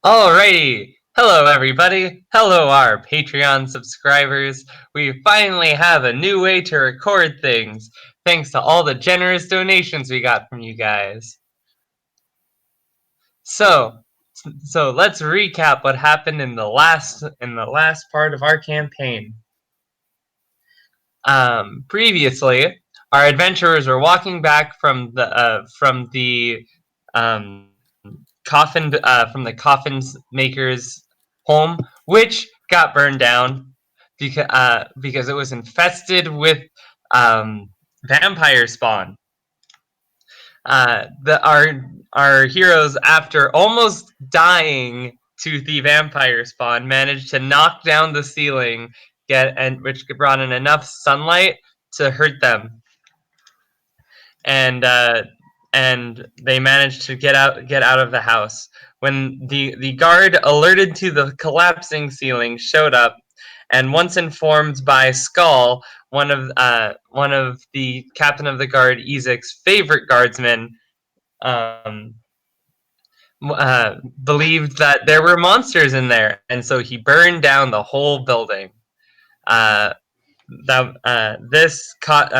Alrighty. Hello, everybody. Hello, our Patreon subscribers. We finally have a new way to record things, thanks to all the generous donations we got from you guys. So let's recap what happened in the last part of our campaign. Previously, our adventurers were walking back from the coffin maker's home, which got burned down because it was infested with vampire spawn. Our heroes, after almost dying to the vampire spawn, managed to knock down the ceiling, which brought in enough sunlight to hurt them, and they managed to get out of the house. When the guard alerted to the collapsing ceiling showed up, and once informed by Skal, one of the captain of the guard, Ezek's favorite guardsmen, believed that there were monsters in there, and so he burned down the whole building. This got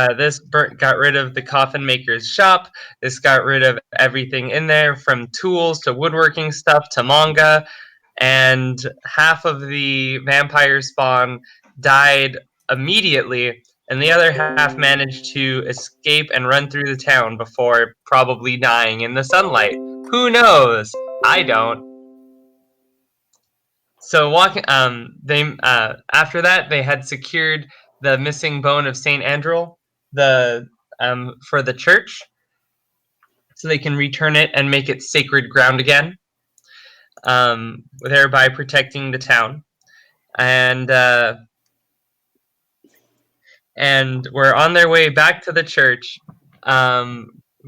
rid of the coffin maker's shop. This got rid of everything in there, from tools to woodworking stuff to manga, and half of the vampire spawn died immediately, and the other half managed to escape and run through the town before probably dying in the sunlight. Who knows? I don't. So after that, they had secured the missing bone of Saint Andrew, for the church, so they can return it and make it sacred ground again, thereby protecting the town. And we're on their way back to the church,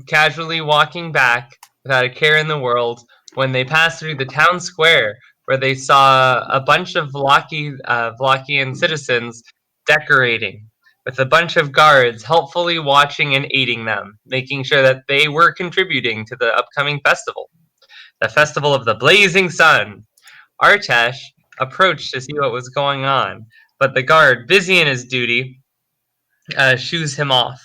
casually walking back without a care in the world, when they passed through the town square, where they saw a bunch of Vallakian citizens decorating, with a bunch of guards helpfully watching and aiding them, making sure that they were contributing to the upcoming festival, the Festival of the Blazing Sun. Artesh approached to see what was going on, but the guard, busy in his duty, shoos him off.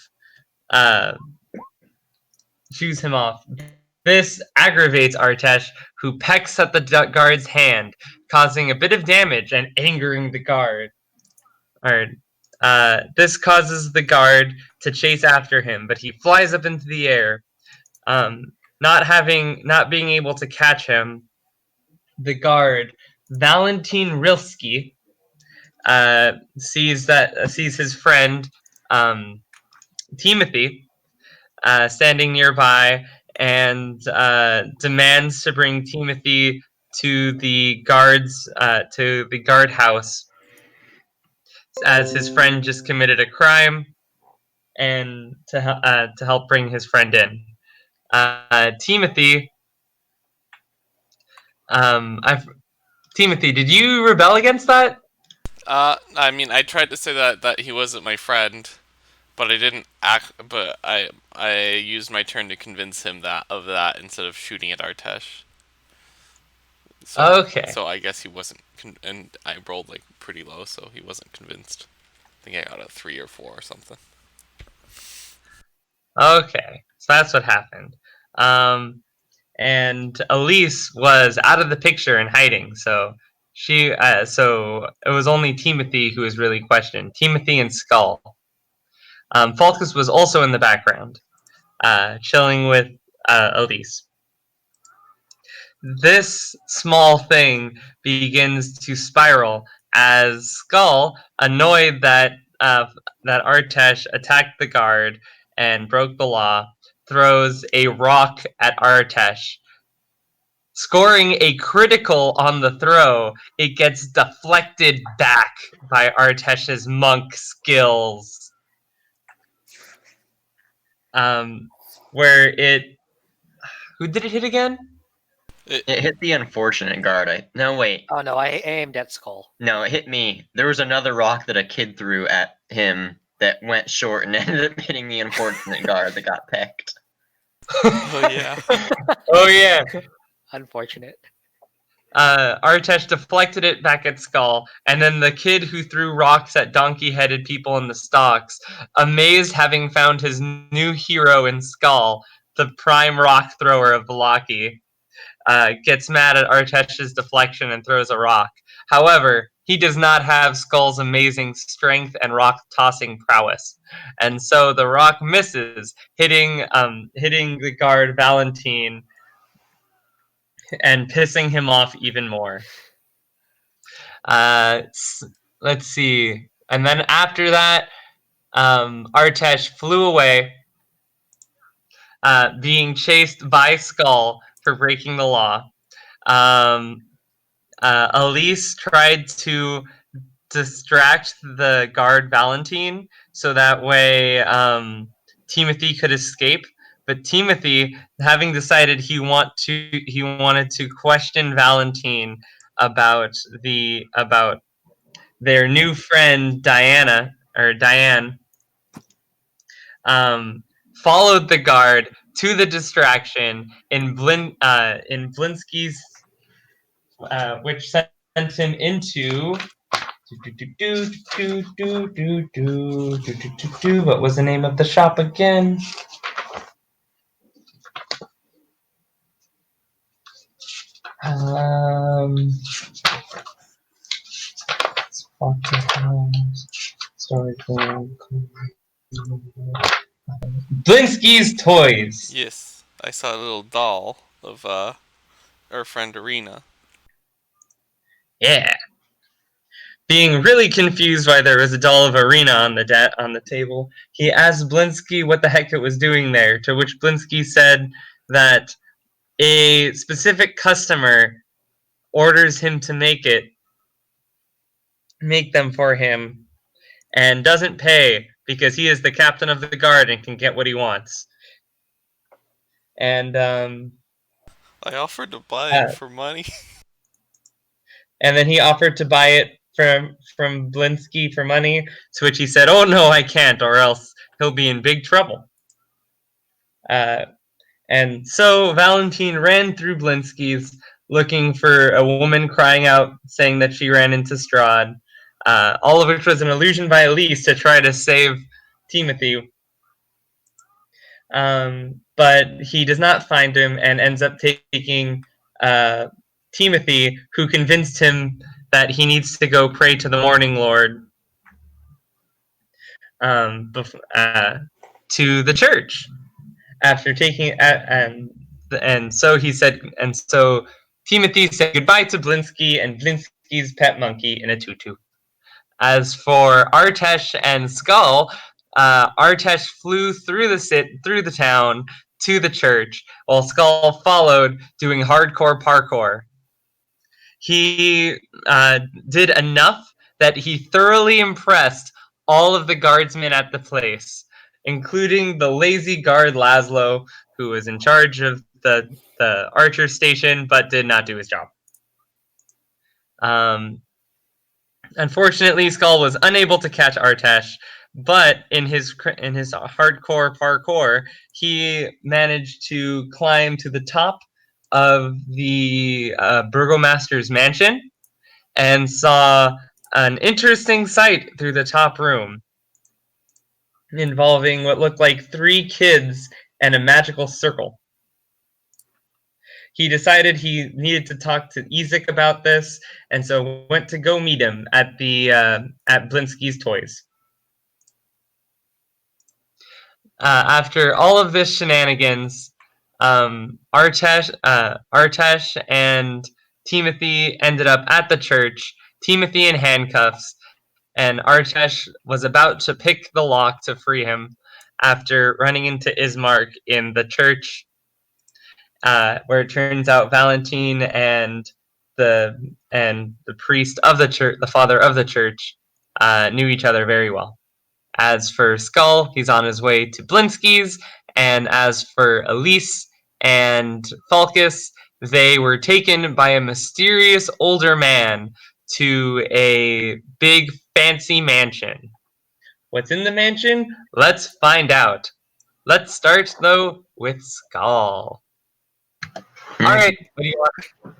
This aggravates Artesh, who pecks at the guard's hand, causing a bit of damage and angering the guard. This causes the guard to chase after him, but he flies up into the air. Not being able to catch him, the guard, Valentin Rilski, sees his friend Timothy standing nearby, and demands to bring Timothy to the guard house, as his friend just committed a crime, and to help bring his friend in. Timothy, did you rebel against that? I mean, I tried to say that he wasn't my friend, but I didn't act. But I used my turn to convince him of that instead of shooting at Artesh. Okay. So I guess he wasn't, and I rolled like pretty low, so he wasn't convinced. I think I got a 3 or 4 or something. Okay, so that's what happened. And Elyse was out of the picture and hiding, so so it was only Timothy who was really questioned. Timothy and Skal. Falkas was also in the background, chilling with Elyse. This small thing begins to spiral as Skal, annoyed that Artesh attacked the guard and broke the law, throws a rock at Artesh. Scoring a critical on the throw, it gets deflected back by Artesh's monk skills. Who did it hit again? It hit the unfortunate guard. No, wait. Oh no, I aimed at Skal. No, it hit me. There was another rock that a kid threw at him that went short and ended up hitting the unfortunate guard that got pecked. Oh yeah. Oh yeah. Unfortunate. Artesh deflected it back at Skal, and then the kid who threw rocks at donkey-headed people in the stocks, amazed having found his new hero in Skal, the prime rock thrower of Vallaki, gets mad at Artesh's deflection and throws a rock. However, he does not have Skal's amazing strength and rock-tossing prowess, and so the rock misses, hitting the guard Valentine and pissing him off even more. Let's see. And then after that, Artesh flew away, being chased by Skal for breaking the law. Elyse tried to distract the guard Valentine so that way Timothy could escape. But Timothy, having decided he wanted to question Valentine about their new friend Diane, followed the guard to the distraction in Blinsky's, which sent him into. What was the name of the shop again? Blinsky's Toys. Yes, I saw a little doll of our friend Arena. Yeah. Being really confused why there was a doll of Arena on the table, he asked Blinsky what the heck it was doing there, to which Blinsky said that a specific customer orders him to make them for him, and doesn't pay because he is the captain of the guard and can get what he wants. And I offered to buy it for money. And then he offered to buy it from Blinsky for money, to which he said, "Oh no, I can't, or else he'll be in big trouble." And so Valentine ran through Blinsky's, looking for a woman crying out, saying that she ran into Strahd, all of which was an illusion by Elyse to try to save Timothy. But he does not find him and ends up taking Timothy, who convinced him that he needs to go pray to the Morning Lord, to the church. After taking and so he said, and so Timothy said goodbye to Blinsky and Blinsky's pet monkey in a tutu. As for Artesh and Skal, Artesh flew through the town to the church, while Skal followed, doing hardcore parkour. He did enough that he thoroughly impressed all of the guardsmen at the place, including the lazy guard Laszlo, who was in charge of the archer station but did not do his job. Unfortunately, Skal was unable to catch Artesh, but in his hardcore parkour, he managed to climb to the top of the burgomaster's mansion and saw an interesting sight through the top room, involving what looked like 3 kids and a magical circle. He decided he needed to talk to Ezek about this, and so went to go meet him at Blinsky's Toys. After all of this shenanigans, Artesh and Timothy ended up at the church, Timothy in handcuffs, and Artesh was about to pick the lock to free him after running into Ismark in the church, where it turns out Valentine and the priest of the church, the father of the church, knew each other very well. As for Skal, he's on his way to Blinsky's, and as for Elyse and Falkas, they were taken by a mysterious older man to a big fancy mansion. What's in the mansion? Let's find out. Let's start, though, with Skal. All right, what do you want?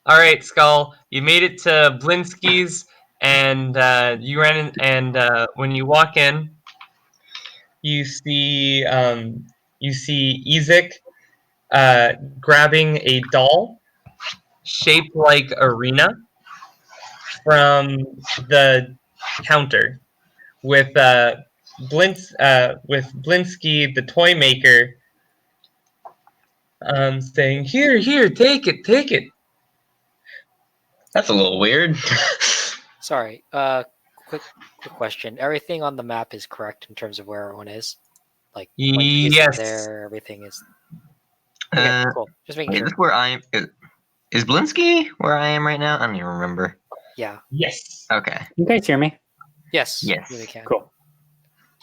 All right, Skal, you made it to Blinsky's, and you ran in, and when you walk in, you see Ezek grabbing a doll shaped like Arena from the counter with Blinsky, the toy maker, saying, "Here, take it, take it." That's a little weird. Sorry. Quick question. Everything on the map is correct in terms of where everyone is. Like Yes. there, everything is. Okay, cool. Just making Is sure. this where I am? Is Blinsky where I am right now? I don't even remember. Yeah. Yes. Okay. You guys hear me? Yes. Yes. We can. Cool.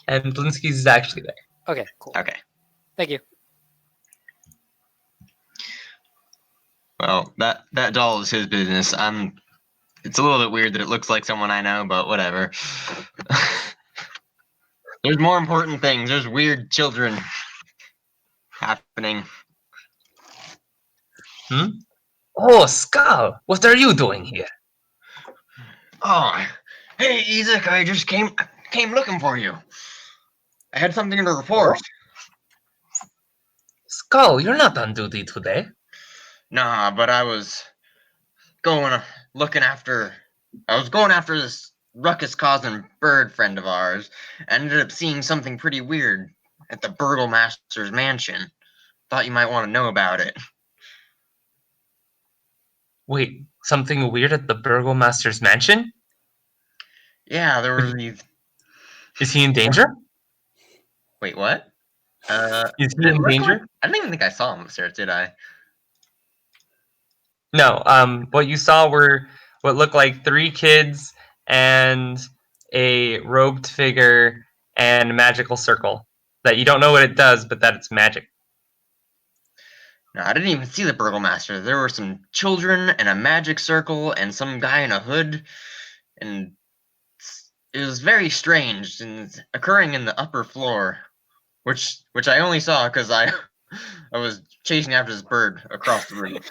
And Blinsky's is actually there. Okay. Cool. Okay. Thank you. Well, that doll is his business. It's a little bit weird that it looks like someone I know, but whatever. There's more important things. There's weird children happening. Oh, Skal, what are you doing here? Oh, hey, Ezek, I just came looking for you. I had something to report. Skal, you're not on duty today. Nah, but I was going after this ruckus causing bird friend of ours. I ended up seeing something pretty weird at the Burgomaster's mansion. Thought you might want to know about it. Wait, something weird at the Burgomaster's mansion? Yeah, there were these. Is he in danger? Wait, what? Is he in danger? I didn't even think I saw him upstairs, did I? No. What you saw were what looked like 3 kids and a robed figure and a magical circle that you don't know what it does, but that it's magic. No, I didn't even see the Burgomaster. There were some children and a magic circle and some guy in a hood, and it was very strange and it's occurring in the upper floor, which I only saw because I was chasing after this bird across the roof.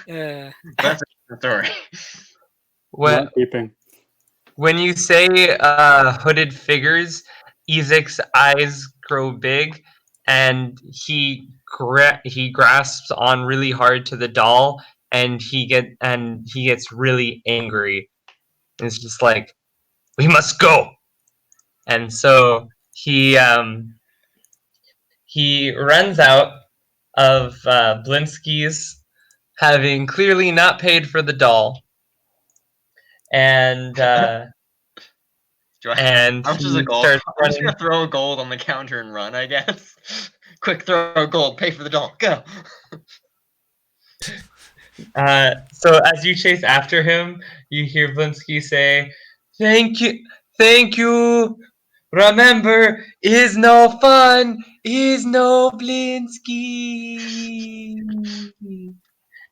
That's the story. When you say hooded figures, Ezek's eyes grow big, and he grasps on really hard to the doll, and he gets really angry. And it's just like, we must go. And so he runs out of Blinsky's, having clearly not paid for the doll. And How much is a gold? starts I'm just running. gonna throw a gold on the counter and run, I guess. Quick, throw a gold, pay for the doll, go. So as you chase after him, you hear Blinsky say, thank you. Remember, is no fun, is no Blinsky."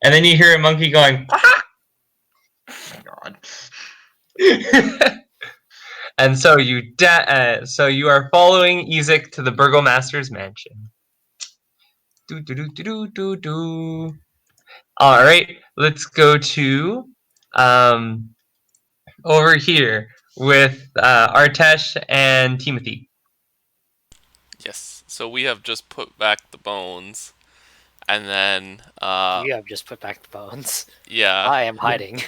And then you hear a monkey going, "Ah!" God. And so you are following Ezek to the Burgomaster's mansion. Do. All right, let's go to over here with Artesh and Timothy. Yes. So we have just put back the bones, and then You have just put back the bones. yeah. I am hiding.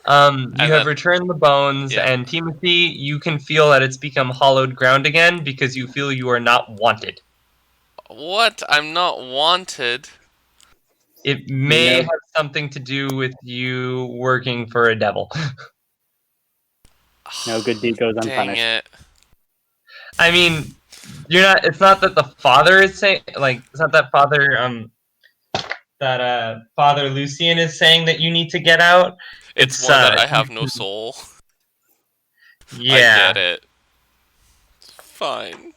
You have returned the bones, yeah. and Timothy, you can feel that it's become hollowed ground again because you feel you are not wanted. What? I'm not wanted. It may have something to do with you working for a devil. No good deed goes unpunished. Dang it. I mean, it's not that the father is saying, like, it's not that Father Father Lucian is saying that you need to get out. It's more that I have no soul. Yeah. I get it. Fine.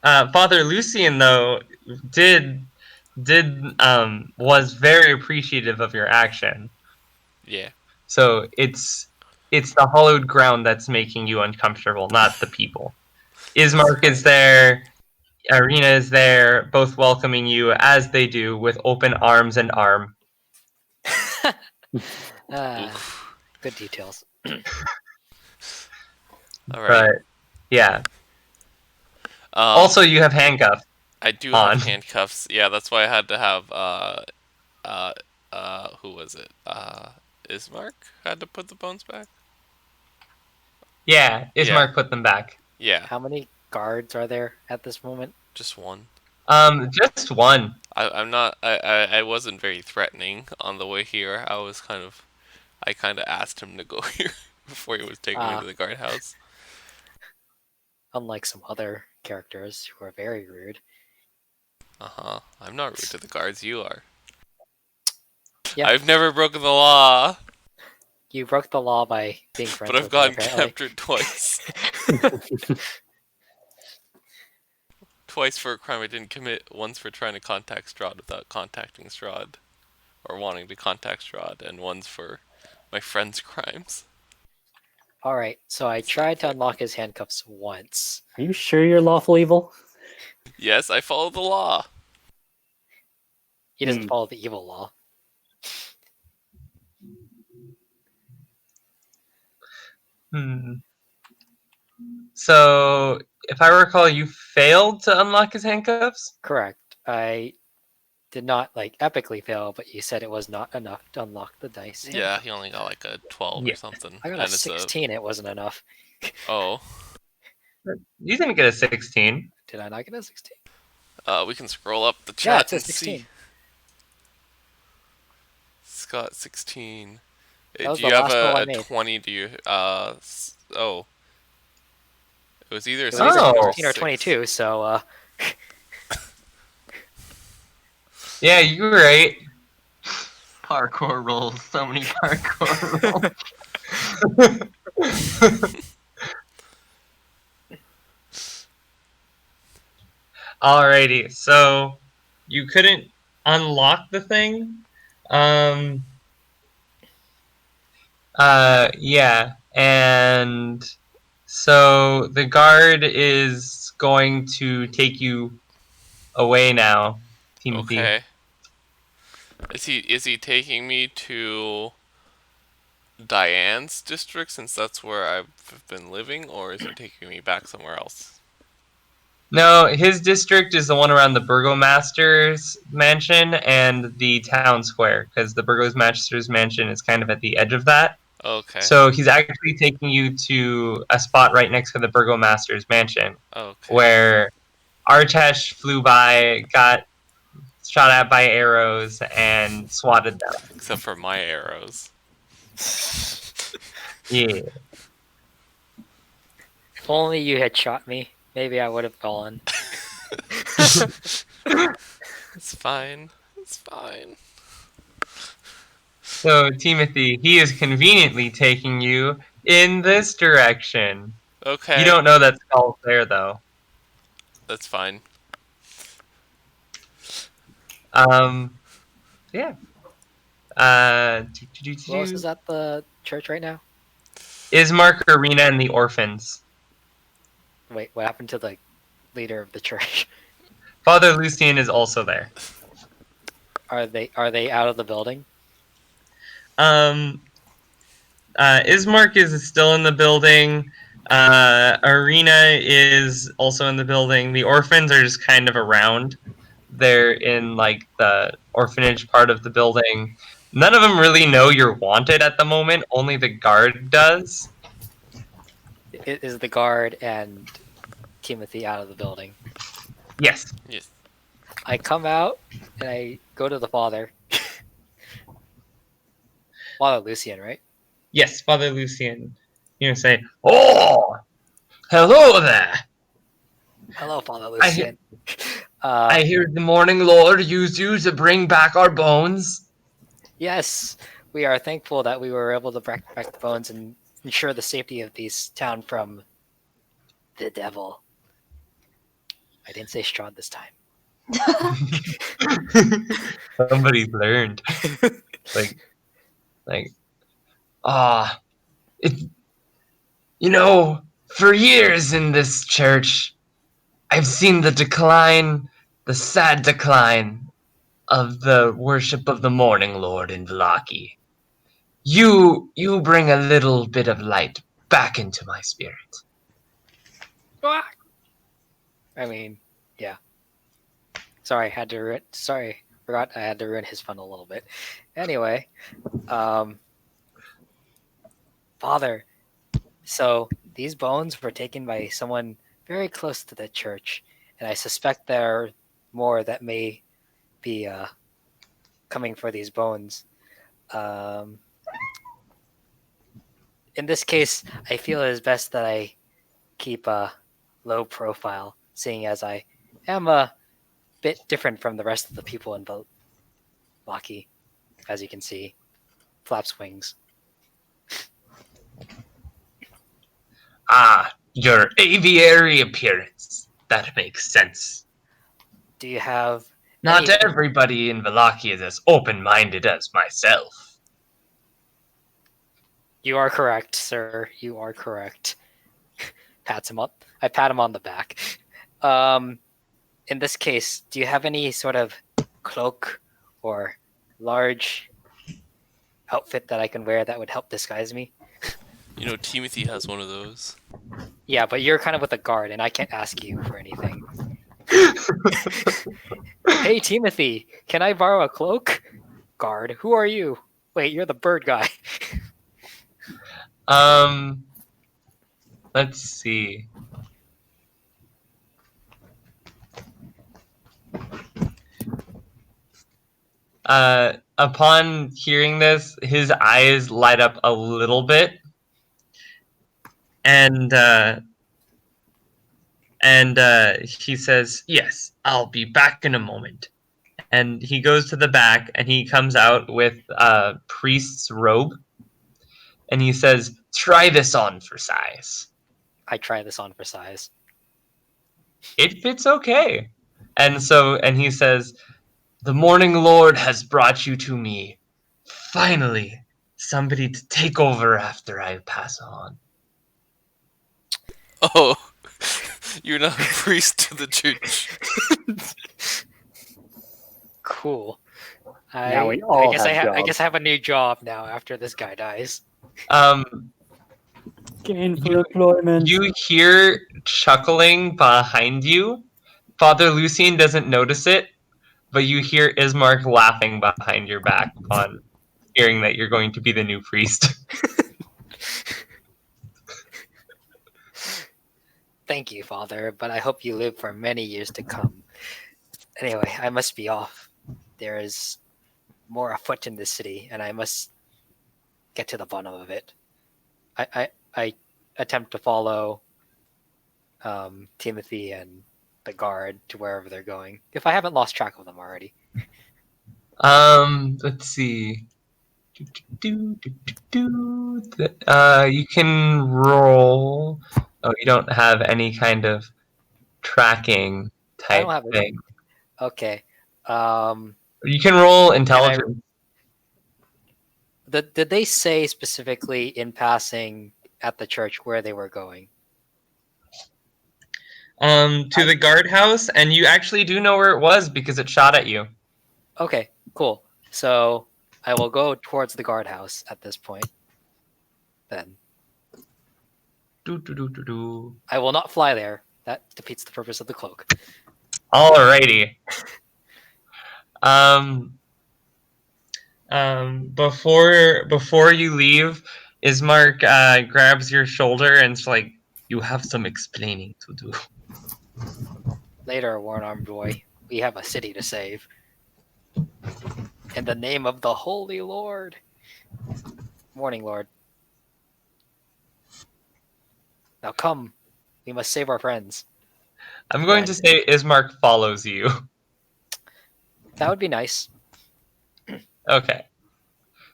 Father Lucian, though, was very appreciative of your action. Yeah. So it's the hollowed ground that's making you uncomfortable, not the people. Ismark is there. Arena is there, both welcoming you as they do with open arms and arm. Oof. Good details. All right. But yeah. Also, you have handcuffs. I do on. have handcuffs. Yeah, that's why I had to have who was it? Ismark had to put the bones back. Yeah, Ismark Yeah. put them back. Yeah, How many guards are there at this moment? just one. Just one. I'm not. I wasn't very threatening on the way here. I kind of asked him to go here before he was taking me to the guardhouse. Unlike some other characters who are very rude. I'm not rude to the guards. You are. Yeah. I've never broken the law, You broke the law by being friends but I've with gotten me, apparently. captured twice. Twice for a crime I didn't commit. Once for trying to contact Strahd without contacting Strahd, or wanting to contact Strahd, and once for my friend's crimes. Alright, so I tried to unlock his handcuffs once. Are you sure you're lawful evil? Yes, I follow the law. He doesn't follow the evil law. So, if I recall, you failed to unlock his handcuffs? Correct. I did not, epically fail, but you said it was not enough to unlock the dice. Yeah, he only got like a 12 Yeah. or something. I got a 16, it wasn't enough. Oh. You didn't get a 16. Did I not get a 16? We can scroll up the Yeah, chat it and says see. 16. Scott 16. That was Do you the have last roll I a made. 20? Do you oh. It was either It was 16 either or 15 or 6. 22, so Yeah, you were right. Parkour rolls. So many parkour rolls. Alrighty, so you couldn't unlock the thing. Yeah, and so the guard is going to take you away now, Timothy. Okay. Is he taking me to Diane's district since that's where I've been living, or is he taking me back somewhere else? No, his district is the one around the Burgomaster's mansion and the town square, because the Burgomaster's mansion is kind of at the edge of that. Okay. So he's actually taking you to a spot right next to the Burgomaster's mansion, Okay. where Artesh flew by, got shot at by arrows, and swatted them. Except for my arrows. Yeah. if only you had shot me, maybe I would have fallen. It's fine. It's fine. So, Timothy, he is conveniently taking you in this direction. Okay. You don't know that Skal's there, though. That's fine. Yeah. Who else is at the church right now? Ismark, Arena, and the orphans. Wait, what happened to the leader of the church? Father Lucian is also there. Are they out of the building? Ismark is still in the building. Arena is also in the building. The orphans are just kind of around. They're in the orphanage part of the building. None of them really know you're wanted at the moment. Only the guard does. Is the guard and Timothy out of the building? Yes. Yes. I come out and I go to the father. Father Lucian, right? Yes, Father Lucian. You say, "Oh, hello there. Hello, Father Lucian. I hear the Morning Lord used you to bring back our bones." Yes, we are thankful that we were able to bring back the bones and ensure the safety of this town from the devil. I didn't say Strahd this time. Somebody's learned. For years in this church, I've seen the decline, the sad decline of the worship of the Morning Lord in Vallaki. You bring a little bit of light back into my spirit. I mean, yeah. Sorry, forgot I had to ruin his fun a little bit. Anyway, Father, so these bones were taken by someone very close to the church, and I suspect there are more that may be coming for these bones. In this case, I feel it is best that I keep a low profile, seeing as I am a bit different from the rest of the people in Vallaki, as you can see. Flaps wings. Ah, your aviary appearance. That makes sense. Do you have Not any... everybody in Vallaki is as open-minded as myself. You are correct, sir. You are correct. Pats him up. I pat him on the back. In this case, do you have any sort of cloak or large outfit that I can wear that would help disguise me? You know, Timothy has one of those. Yeah, but you're kind of with a guard, and I can't ask you for anything. Hey, Timothy, can I borrow a cloak? Guard, who are you? Wait, you're the bird guy. Let's see. Upon hearing this, his eyes light up a little bit, and he says, "Yes, I'll be back in a moment." And he goes to the back, and he comes out with a priest's robe, and he says, "Try this on for size." I try this on for size. It fits okay. And he says, "The Morning Lord has brought you to me. Finally, somebody to take over after I pass on." Oh, you're not a priest to the church. Cool. Now we all have I jobs. guess I have a new job now after this guy dies. Gainful employment. You hear chuckling behind you. Father Lucien doesn't notice it, but you hear Ismark laughing behind your back upon hearing that you're going to be the new priest. Thank you, Father, but I hope you live for many years to come. Anyway, I must be off. There is more afoot in this city, and I must get to the bottom of it. I attempt to follow Timothy and the guard to wherever they're going, if I haven't lost track of them already. Let's see. You can roll. Oh, you don't have any kind of tracking I type don't have it. thing. Okay. You can roll intelligence. Did they say specifically in passing at the church where they were going? To the guardhouse, and you actually do know where it was because it shot at you. Okay, cool. So I will go towards the guardhouse at this point. Then I will not fly there. That defeats the purpose of the cloak. Alrighty. Before you leave, Ismark grabs your shoulder and it's like, "You have some explaining to do." Later, one-armed boy, we have a city to save. In the name of the Holy Lord. Morning, Lord. Now come. We must save our friends. I'm going to say Ismark follows you. That would be nice. Okay.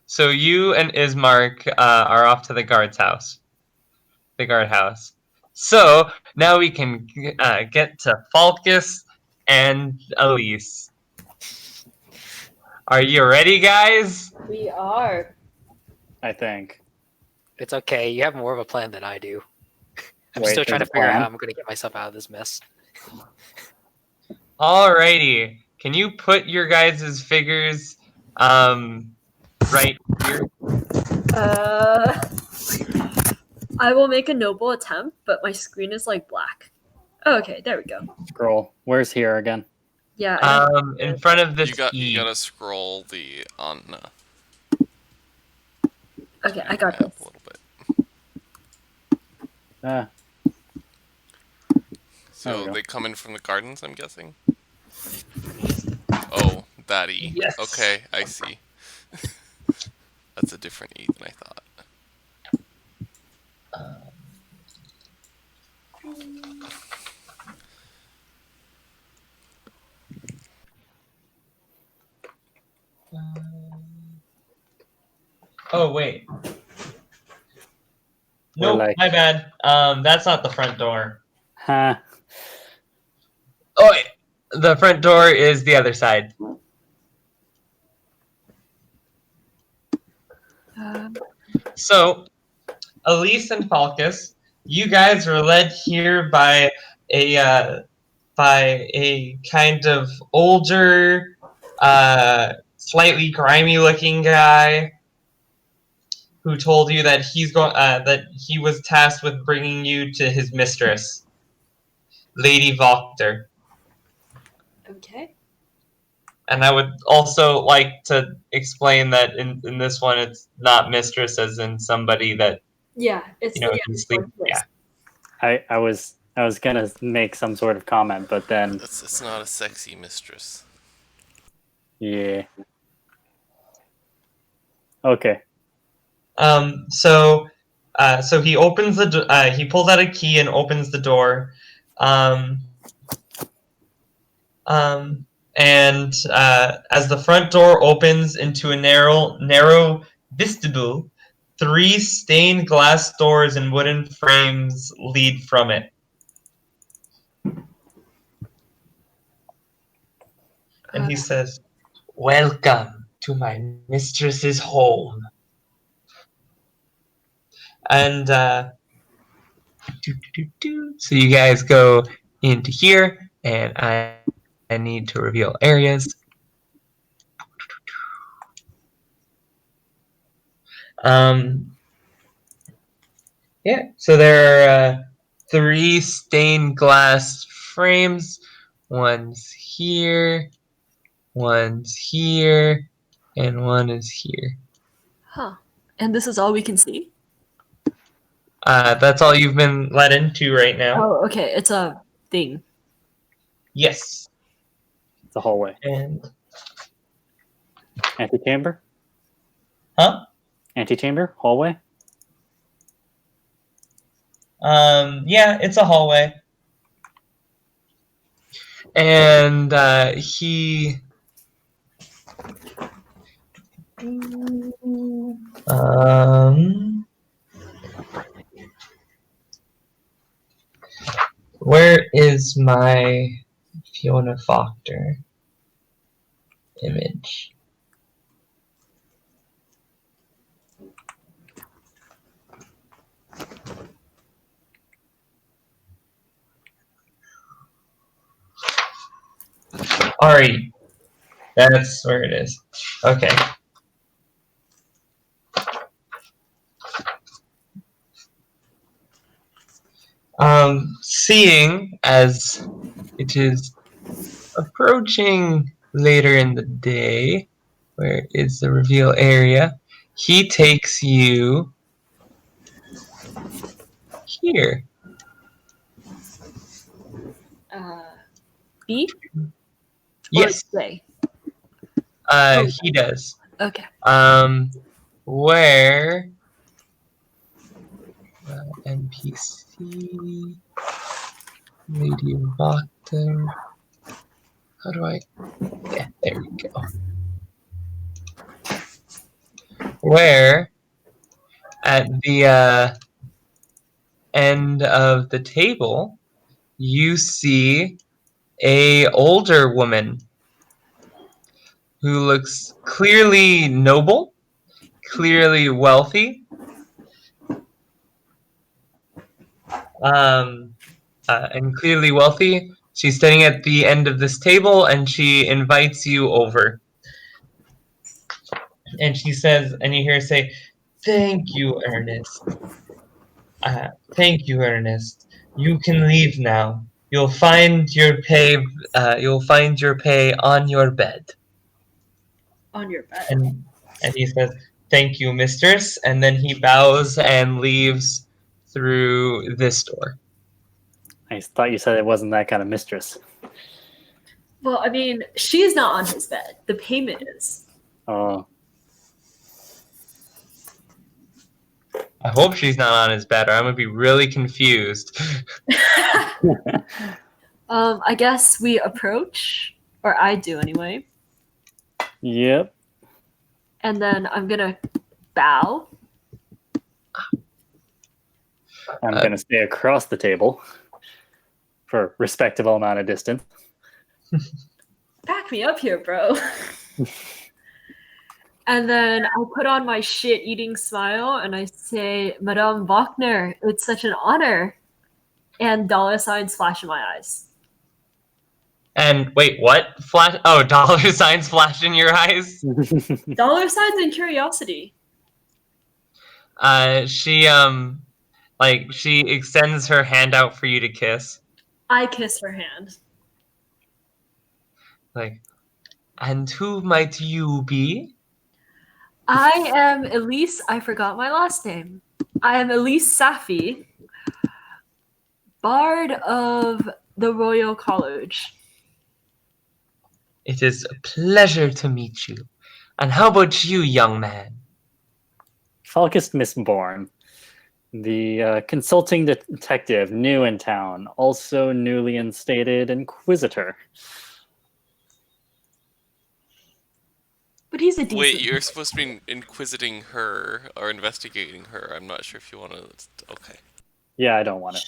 So you and Ismark are off to the guardhouse. The guardhouse. So now we can get to Falkas and Elyse. Are you ready, guys? We are. I think. It's okay. You have more of a plan than I do. I'm Wait, still trying to there's a figure out plan? how I'm going to get myself out of this mess. Alrighty. Can you put your guys' figures right here? I will make a noble attempt, but my screen is like black. Oh, okay, there we go. Scroll. Where's here again? Yeah. In front of this You E. gotta scroll the on. Okay, I got up this. a little bit. There we So go. they come in from the gardens, I'm guessing. Oh, that E. Yes. Okay, I see. That's a different E than I thought. Oh wait. Nope, like- my bad. That's not the front door. Huh. Oh wait. The front door is the other side. So, Elyse and Falkas, you guys were led here by a kind of older, slightly grimy-looking guy who told you that that he was tasked with bringing you to his mistress, Lady Valchter. Okay. And I would also like to explain that in this one, it's not mistress as in somebody that Yeah, it's can sleep. Yeah. I was gonna make some sort of comment, but then It's not a sexy mistress. yeah. Okay. So he opens he pulls out a key and opens the door. And as the front door opens into a narrow vestibule, 3 stained glass doors and wooden frames lead from it. And he says, "Welcome to my mistress's home." And so you guys go into here, and I need to reveal areas. Yeah, so there are 3 stained glass frames. One's here, one's here, and one is here. Huh. And this is all we can see? That's all you've been let into right now. Oh, okay. It's a thing. Yes. It's a hallway. And Antechamber? huh? Antechamber? Hallway? Yeah, it's a hallway. And he where is my Fiona Faulkner image? Alright, that's where it is. Okay. Seeing as it is approaching later in the day, where is the reveal area, he takes you here. B? Yes, Or A? he does. Okay. Where NPC Lady Bottom. How do I? Yeah, there we go. Where at the end of the table you see a older woman who looks clearly noble, clearly wealthy, and clearly wealthy, She's sitting at the end of this table, and she invites you over. And she says, and you hear her say, "Thank you, Ernest. Thank you, Ernest. You can leave now. You'll find your pay. You'll find your pay on your bed." On your bed. And he says, "Thank you, mistress." And then he bows and leaves through this door. I thought you said it wasn't that kind of mistress. Well, I mean, she's not on his bed. The payment is. Oh, I hope she's not on his bed, or I'm gonna be really confused. I guess we approach, or I do anyway. yep. And then I'm gonna bow. I'm gonna stay across the table for a respectable amount of distance. Back me up here, bro. And then I put on my shit-eating smile and I say, "Madame Wagner, it's such an honor." And dollar signs flash in my eyes. And wait, what? Flash? Oh, dollar signs flash in your eyes. Dollar signs and curiosity. She she extends her hand out for you to kiss. I kiss her hand. Like, and who might you be? I am Elyse. I forgot my last name. I am Elyse Safi, Bard of the Royal College. It is a pleasure to meet you. And how about you, young man? Falkas Mistborn, the consulting detective, new in town, also newly instated inquisitor. But he's a decent. Wait, you're supposed to be inquisiting her or investigating her. I'm not sure if you want to. Okay. Yeah, I don't want it.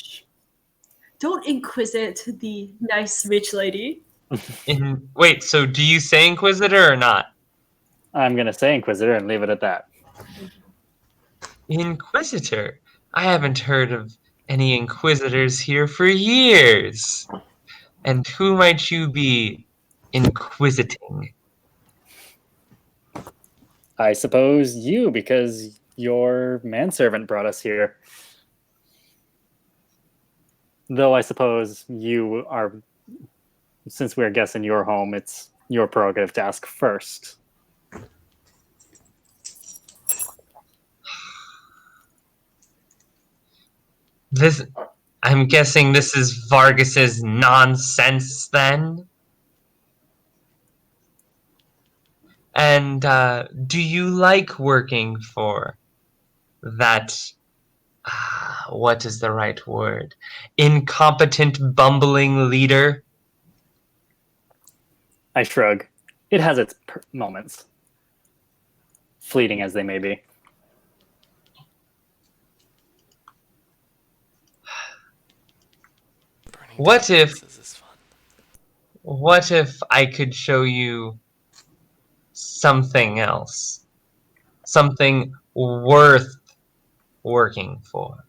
Don't inquisit the nice rich lady. Wait, so do you say inquisitor or not? I'm gonna say inquisitor and leave it at that. Inquisitor? I haven't heard of any inquisitors here for years. And who might you be inquisiting? I suppose you, because your manservant brought us here. Though I suppose you are, since we're guessing your home, it's your prerogative to ask first. I'm guessing this is Vargas's nonsense then? And do you like working for that, what is the right word? Incompetent, bumbling leader? I shrug. It has its moments, fleeting as they may be. What if This is fun. What if I could show you something else? Something worth working for?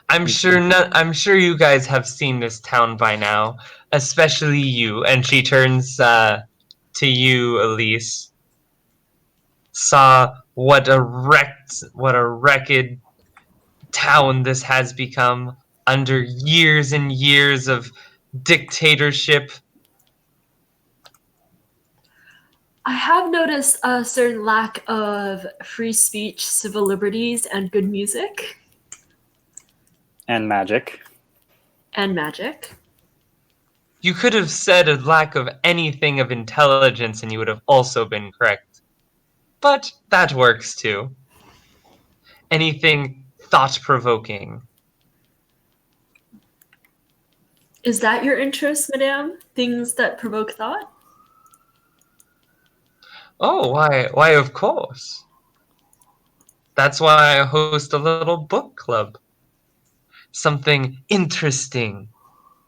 I'm sure you guys have seen this town by now, especially you. And she turns to you, Elyse. Saw what a wrecked town this has become under years and years of dictatorship. I have noticed a certain lack of free speech, civil liberties, and good music. And magic. And magic. You could have said a lack of anything of intelligence and you would have also been correct. But that works too. Anything thought-provoking. Is that your interest, madame? Things that provoke thought? Oh, why of course. That's why I host a little book club. Something interesting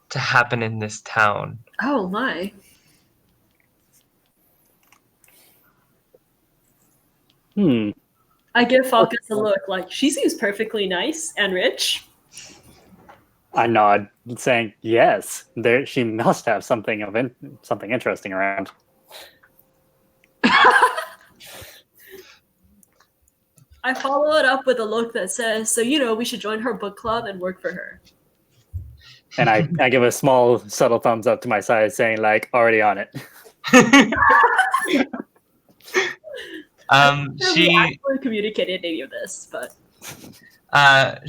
to happen in this town. Oh my. I give Falkas a look like she seems perfectly nice and rich. I nod, saying, "Yes, there. She must have something something interesting around." I follow it up with a look that says, "So we should join her book club and work for her." And I give a small, subtle thumbs up to my side, saying, like, already on it. We She actually communicated any of this, but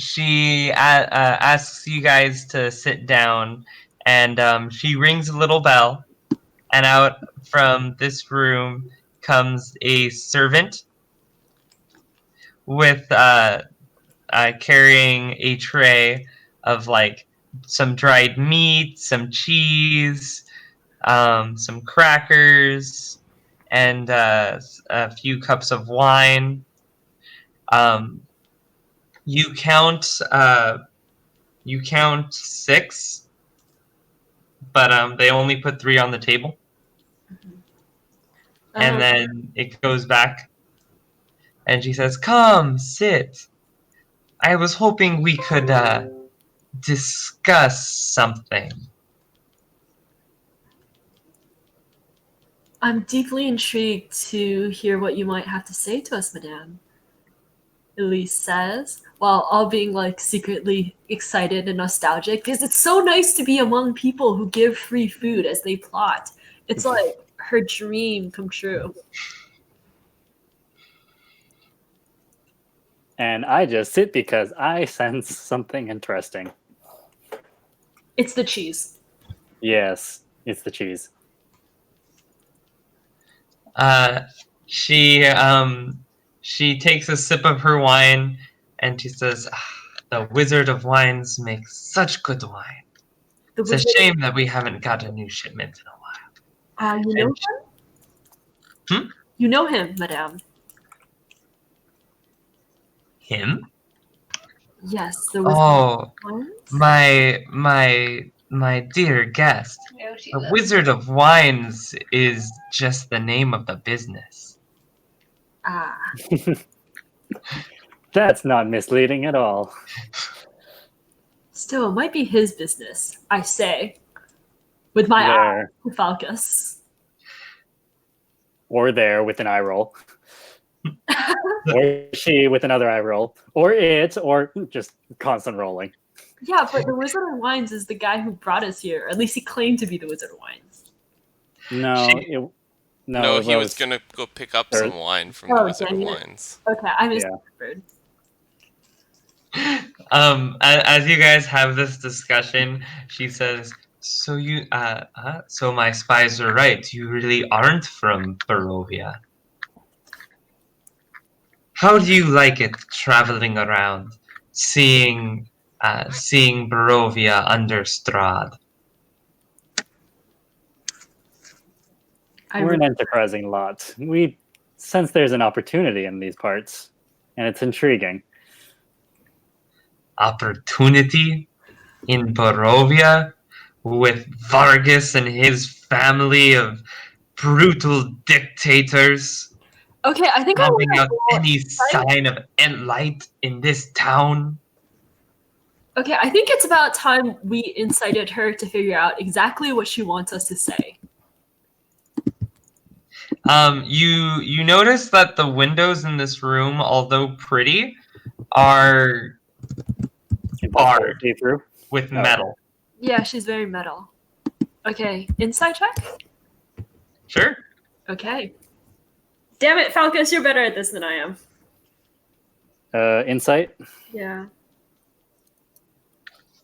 she asks you guys to sit down, and she rings a little bell, and out from this room comes a servant with carrying a tray of like some dried meat, some cheese, some crackers, and a few cups of wine. Um, you count six, but they only put three on the table, and then it goes back, and she says, "Come, sit. I was hoping we could discuss something." I'm deeply intrigued to hear what you might have to say to us, Madame. Elyse says, while all being like secretly excited and nostalgic, because it's so nice to be among people who give free food as they plot. It's like her dream come true. And I just sit because I sense something interesting. It's the cheese. Yes, it's the cheese. She takes a sip of her wine, and she says, "The Wizard of Wines makes such good wine. It's a shame that we haven't got a new shipment in a while." You know him? You know him, Madame. Him? Yes, the Wizard Oh, of Wines. my dear guest. The Wizard of Wines is just the name of the business. Ah. That's not misleading at all. Still, it might be his business, I say. With my eye to Falkas. Or there with an eye roll. Or she with another eye roll. Or it, or just constant rolling. Yeah, but the Wizard of Wines is the guy who brought us here. Or at least he claimed to be the Wizard of Wines. No, he was gonna go pick up some wine from the Wizard of Wines. Okay, I misremembered. As you guys have this discussion, she says, "So so my spies are right. You really aren't from Barovia. How do you like it traveling around, seeing Barovia under Strahd?" We're an enterprising lot. We sense there's an opportunity in these parts, and it's intriguing. Opportunity in Barovia with Vargas and his family of brutal dictators? Okay, I think Having out any sign of light in this town? Okay, I think it's about time we incited her to figure out exactly what she wants us to say. You notice that the windows in this room, although pretty, are barred with metal. Yeah, she's very metal. Okay, insight check? Sure. Okay. Damn it, Falkas, you're better at this than I am. Insight? Yeah.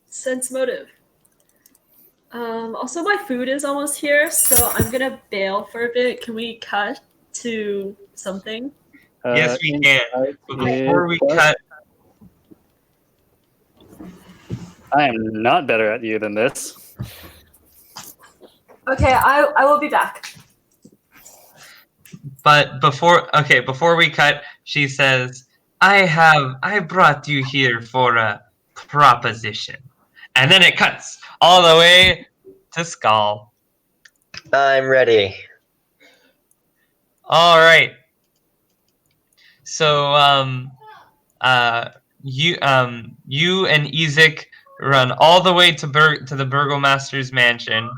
Sense motive. Also, my food is almost here, so I'm gonna bail for a bit. Can we cut to something? Yes, we can. But before we cut... I am not better at you than this. Okay, I will be back. But before we cut, she says, I brought you here for a proposition. And then it cuts all the way to Skal. I'm ready. All right. you and Ezek run all the way to the Burgomaster's mansion,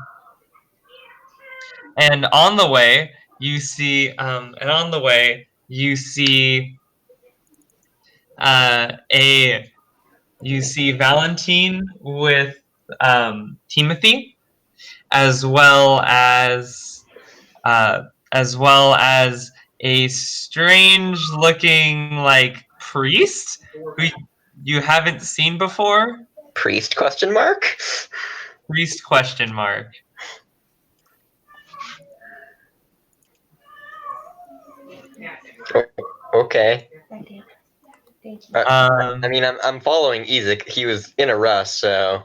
and on the way you see Valentine with Timothy, as well as uh, a strange looking like priest who you haven't seen before. Priest question mark? Priest question mark. Okay. Um, I mean, I'm following Ezek. He was in a rush, so.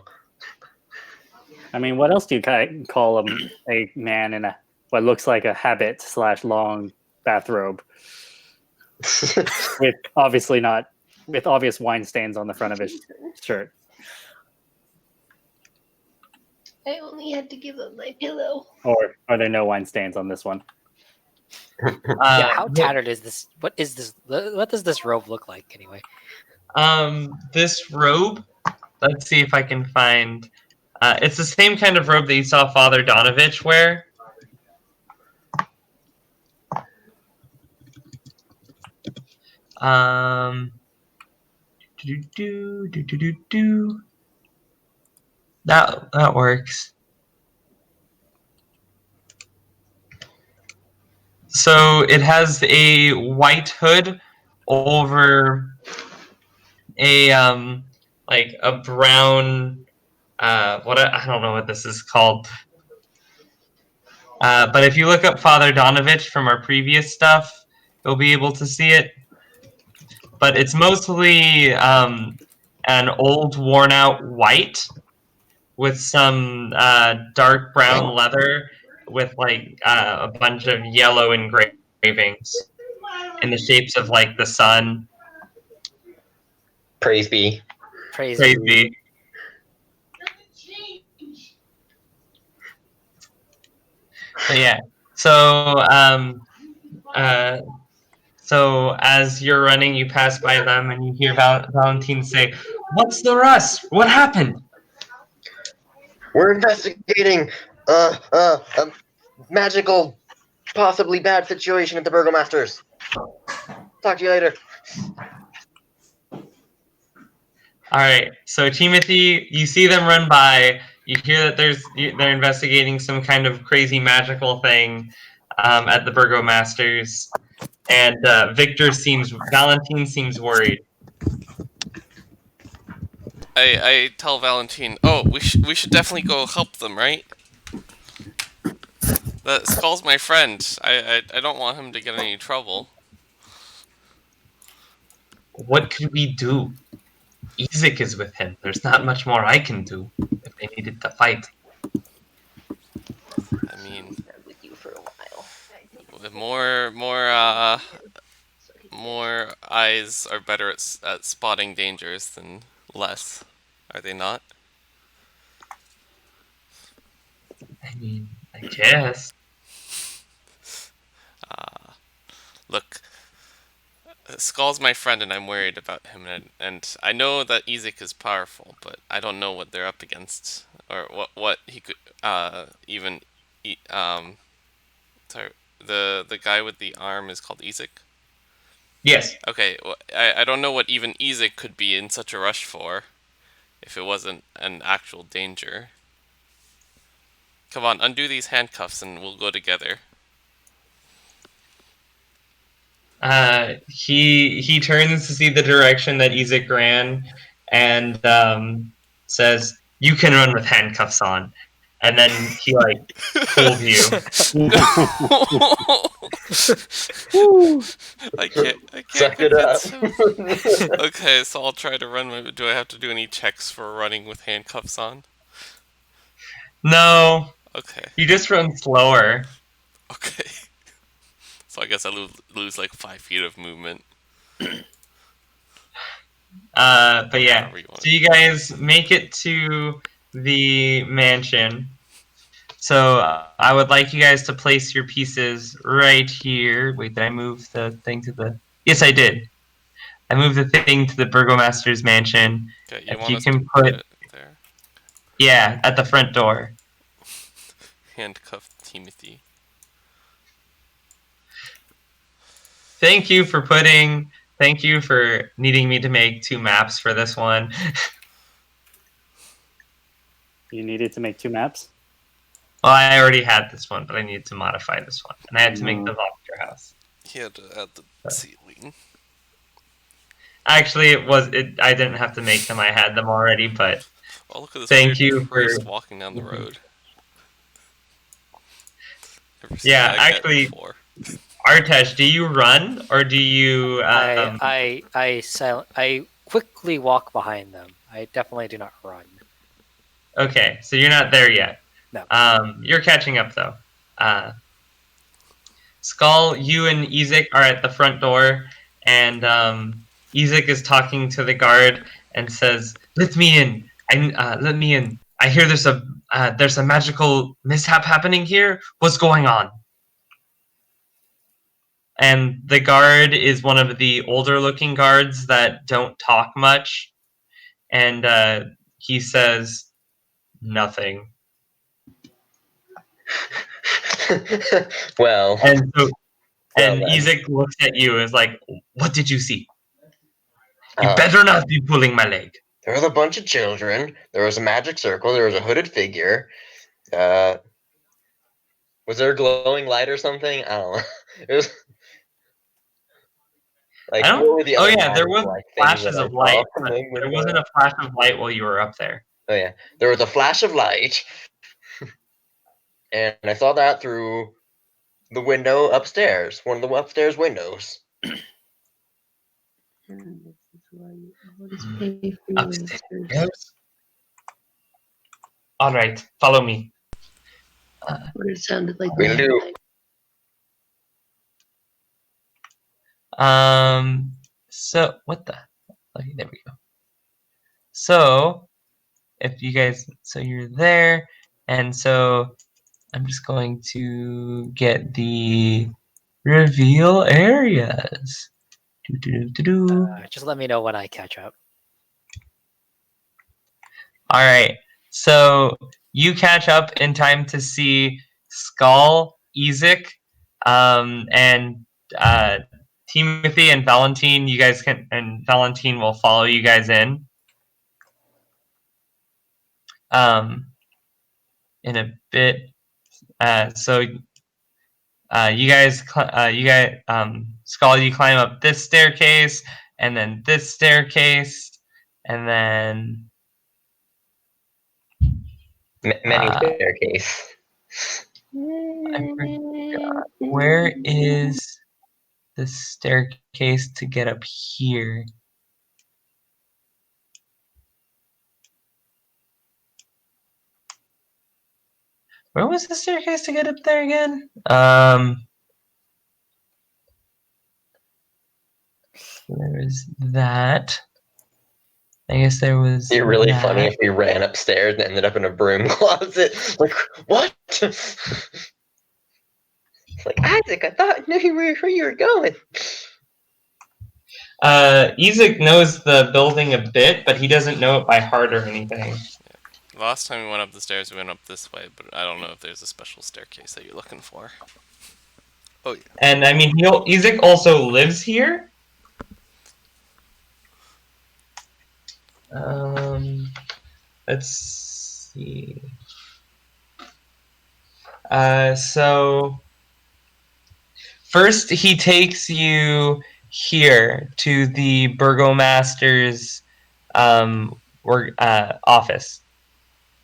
I mean, what else do you call a man in what looks like a habit / long bathrobe with obvious wine stains on the front of his shirt? I only had to give up my pillow. Or are there no wine stains on this one? Yeah, how tattered is this? What is this? What does this robe look like anyway? This robe. Let's see if I can find. It's the same kind of robe that you saw Father Donovich wear. That works. So it has a white hood over a like a brown I don't know what this is called. But if you look up Father Donovich from our previous stuff, you'll be able to see it. But it's mostly an old, worn-out white with some dark brown leather with like a bunch of yellow engravings in the shapes of like the sun. Praise be. Praise be. But yeah, so as you're running, you pass by them and you hear Valentine say, "What's the rush? What happened?" We're investigating a magical, possibly bad situation at the Burgomaster's. Talk to you later. All right. So Timothy, you see them run by. You hear that they're investigating some kind of crazy magical thing at the Burgomaster's, and Valentine seems worried. I tell Valentine, oh, we should definitely go help them, right? That Skal's my friend. I don't want him to get any trouble. What could we do? Ezek is with him. There's not much more I can do if they needed to fight. I mean, I'm with you for a while. the more eyes are better at spotting dangers than less, are they not? I mean, I guess. Look, Skal's my friend, and I'm worried about him, and I know that Ezek is powerful, but I don't know what they're up against, or what he could sorry, the guy with the arm is called Ezek. Yes. Okay, well, I don't know what even Ezek could be in such a rush for, if it wasn't an actual danger. Come on, undo these handcuffs, and we'll go together. He turns to see the direction that Ezek ran, and says, "You can run with handcuffs on." And then he like pulls you. I can't Suck it up. convince him. Okay, so I'll try to run. Do I have to do any checks for running with handcuffs on? No, Okay. you just run slower. Okay. So I guess I lose like 5 feet of movement. But yeah, However you want so you guys make it to the mansion. So I would like you guys to place your pieces right here. Wait, did I move the thing to the? Yes, I did. I moved the thing to the burgomaster's mansion. Okay, If want you us can to put it there. Yeah, at the front door. Handcuff Timothy. Thank you for needing me to make 2 maps for this one. You needed to make 2 maps? Well, I already had this one, but I needed to modify this one. And I had to make the Volker house. He had to add the ceiling. Actually, I didn't have to make them. I had them already, but Oh, look at this thank weird you priest for walking down the road. Never seen Yeah, that guy actually, before. Artesh, do you run or do you I quickly walk behind them. I definitely do not run. Okay, so you're not there yet. No. You're catching up though. Skal, you and Ezek are at the front door, and Ezek is talking to the guard and says, "Let me in. Let me in. I hear there's a magical mishap happening here. What's going on?" And the guard is one of the older-looking guards that don't talk much, and he says, "Nothing." Well, And so, and then. Ezek looks at you and is like, "What did you see? You Uh, better not be pulling my leg." there was a bunch of children. There was a magic circle. There was a hooded figure. Was there a glowing light or something? I don't know. It was like, I don't. what were the Oh other yeah, there was magical, like, things flashes that I of light, saw? but there wasn't a flash of light while you were up there. Oh yeah, there was a flash of light, and I saw that through the window upstairs, one of the upstairs windows. Upstairs. All right, follow me. What it sounded like. Will do. So what the? Okay, there we go. So, if you guys, so you're there, and so I'm just going to get the reveal areas. Just let me know when I catch up. All right, so you catch up in time to see Skal, Ezek, and Timothy and Valentine. You guys can, and Valentine will follow you guys in. In a bit. So you guys, Skal, you climb up this staircase, and then this staircase, and then Many staircase. I forgot, where is the staircase to get up here? Where was the staircase to get up there again? There was that. I guess there was. It'd be really that. funny if we ran upstairs and ended up in a broom closet. Like, what? Like, Isaac, I thought I knew where you were going. Ezek knows the building a bit, but he doesn't know it by heart or anything. Last time we went up the stairs, we went up this way, but I don't know if there's a special staircase that you're looking for. Oh yeah. And I mean, Ezek also lives here. Let's see. So first he takes you here to the burgomaster's office.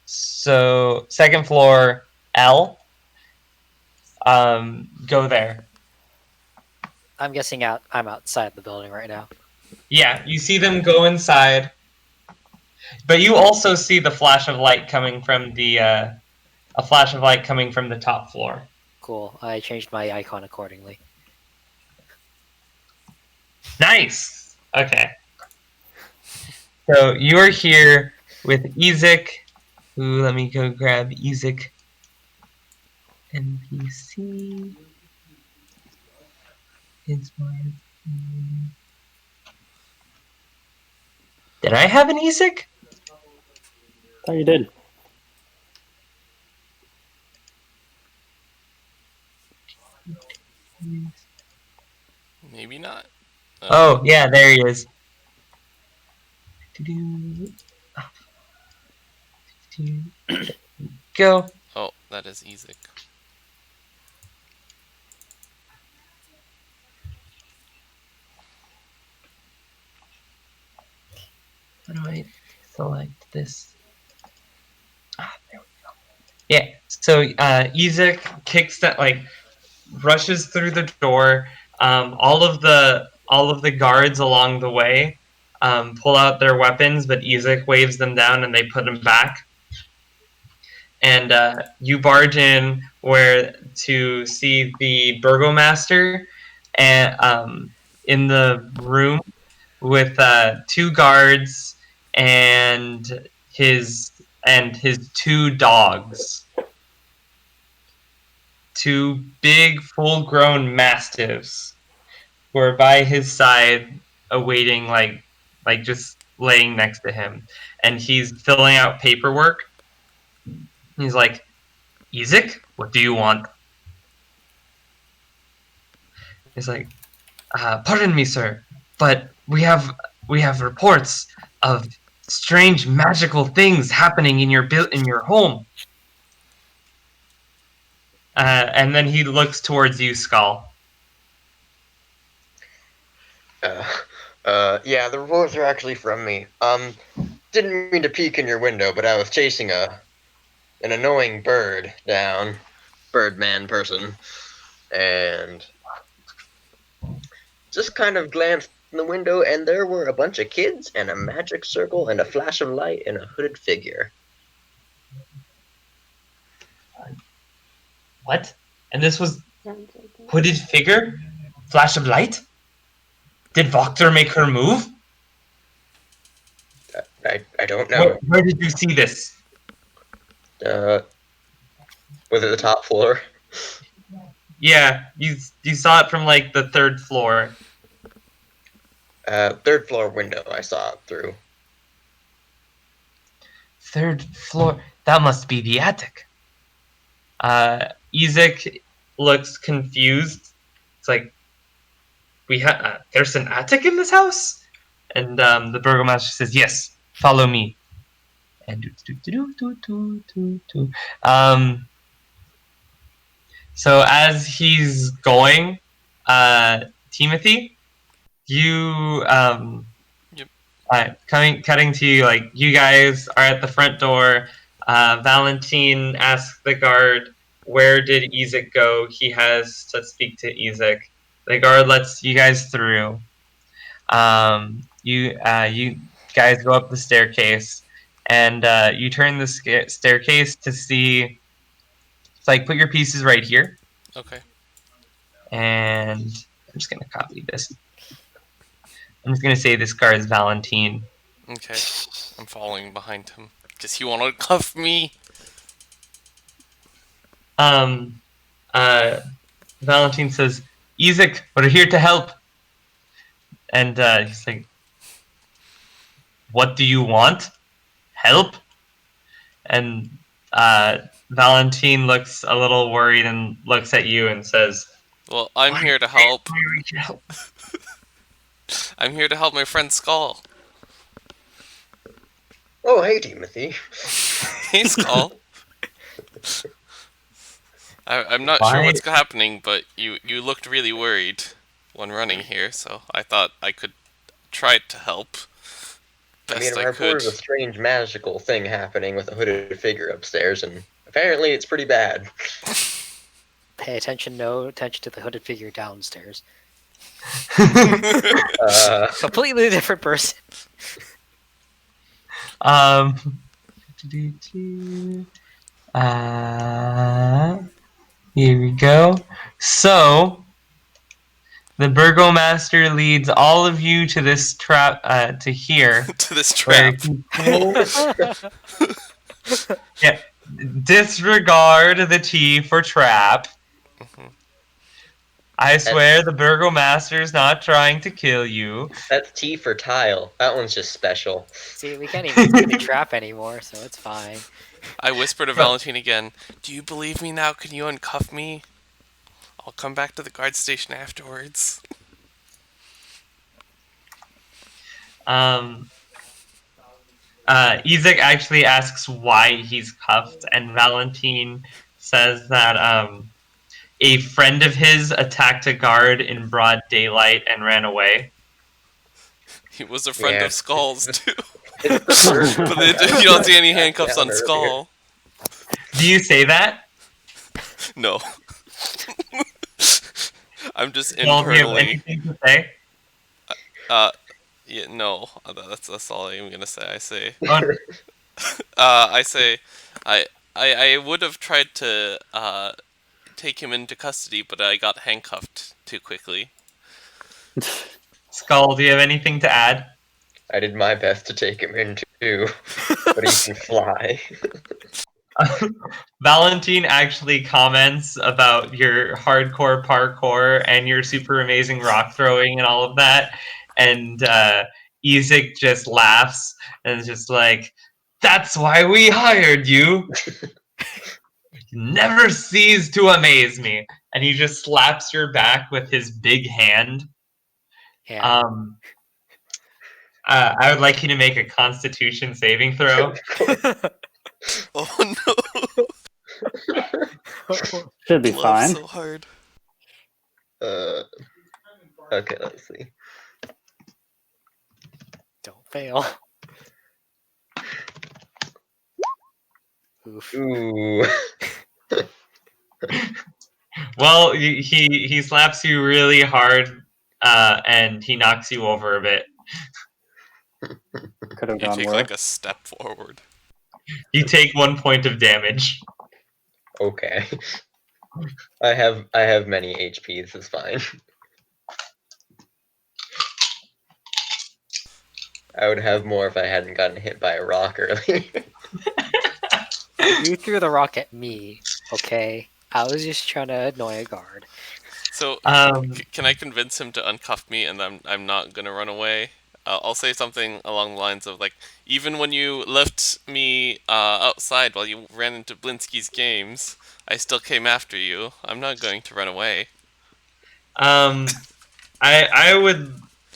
So 2nd floor, L. Go there. I'm guessing I'm outside the building right now. Yeah, you see them go inside, but you also see the flash of light coming from the a flash of light coming from the top floor. Cool. I changed my icon accordingly. Nice. Okay. So you are here with Ezek. Ooh, let me go grab Ezek. NPC. It's my Did I have an Ezek? Thought you did. Maybe not. Oh, yeah, there he is. Go. Oh, that is Ezek. How do I select this? There we go. Yeah, so Ezek kicks that, like, rushes through the door. All of the guards along the way pull out their weapons, but Ezek waves them down and they put them back. And you barge in to see the burgomaster and in the room with two guards and his two dogs, two big full-grown mastiffs who are by his side awaiting, like just laying next to him, and he's filling out paperwork. He's like, Ezek, what do you want? He's like, pardon me, sir, but we have reports of strange magical things happening in your home. And then he looks towards you, Skal. Yeah, the reports are actually from me. Didn't mean to peek in your window, but I was chasing an annoying bird down, birdman person, and just kind of glanced in the window, and there were a bunch of kids and a magic circle and a flash of light and a hooded figure. What? And this was hooded figure? Flash of light? Did Voctor make her move? I don't know. Where did you see this? Was it the top floor? Yeah, you saw it from like the third floor. Third floor window I saw it through. Third floor? That must be the attic. Ezek looks confused. It's like, there's an attic in this house? And the burgomaster says, yes, follow me. And so as he's going, Timothy, you cutting to you, like, you guys are at the front door. Valentine asks the guard, where did Ezek go? He has to speak to Ezek. The guard lets you guys through. You guys go up the staircase, and you turn the staircase to see. It's like, put your pieces right here. Okay. And I'm just gonna copy this. I'm just gonna say this guard is Valentine. Okay. I'm following behind him. Does he want to cuff me? Valentine says, Ezek, we're here to help. And he's like, what do you want? Help? And Valentine looks a little worried and looks at you and says, Well, I'm here to help. Why are you help? I'm here to help my friend Skal. Oh, hey, Timothy. Hey, Skal. I'm not sure what's happening, but you looked really worried when running here, so I thought I could try to help best I I could. reported a strange magical thing happening with a hooded figure upstairs, and apparently it's pretty bad. Pay attention, no attention to the hooded figure downstairs. Completely different person. Here we go. So, the burgomaster leads all of you to this trap, to here. To this trap. Yeah. Disregard the T for trap. Mm-hmm. I swear the Burgomaster's not trying to kill you. That's T for tile. That one's just special. See, we can't even see the trap anymore, so it's fine. I whisper to Valentine again, "Do you believe me now? Can you uncuff me? I'll come back to the guard station afterwards." Ezek actually asks why he's cuffed, and Valentine says that a friend of his attacked a guard in broad daylight and ran away. He was a friend Yeah. of Skal's too. It's the murder. But you don't see any handcuffs on Down Skal. Do you say that? No. I'm just Well, do you have internally. anything to say? Yeah, no. That's all I'm gonna say. I say. Oh, I say. I would have tried to take him into custody, but I got handcuffed too quickly. Skal, do you have anything to add? I did my best to take him in too, but he can fly. Valentine actually comments about your hardcore parkour and your super amazing rock throwing and all of that, and Ezek just laughs and is just like, "That's why we hired you. You never cease to amaze me." And he just slaps your back with his big hand. Yeah. I would like you to make a Constitution saving throw. Oh no! Should be Love fine. so hard. Okay, let's see. Don't fail. Oof. Ooh. Well, he slaps you really hard, and he knocks you over a bit. Could have You gone take worse. like a step forward. You take 1 point of damage. Okay. I have many HP. This is fine. I would have more if I hadn't gotten hit by a rock earlier. You threw the rock at me, okay? I was just trying to annoy a guard. So, can I convince him to uncuff me and I'm not gonna run away? I'll say something along the lines of like, even when you left me outside while you ran into Blinsky's games, I still came after you. I'm not going to run away. I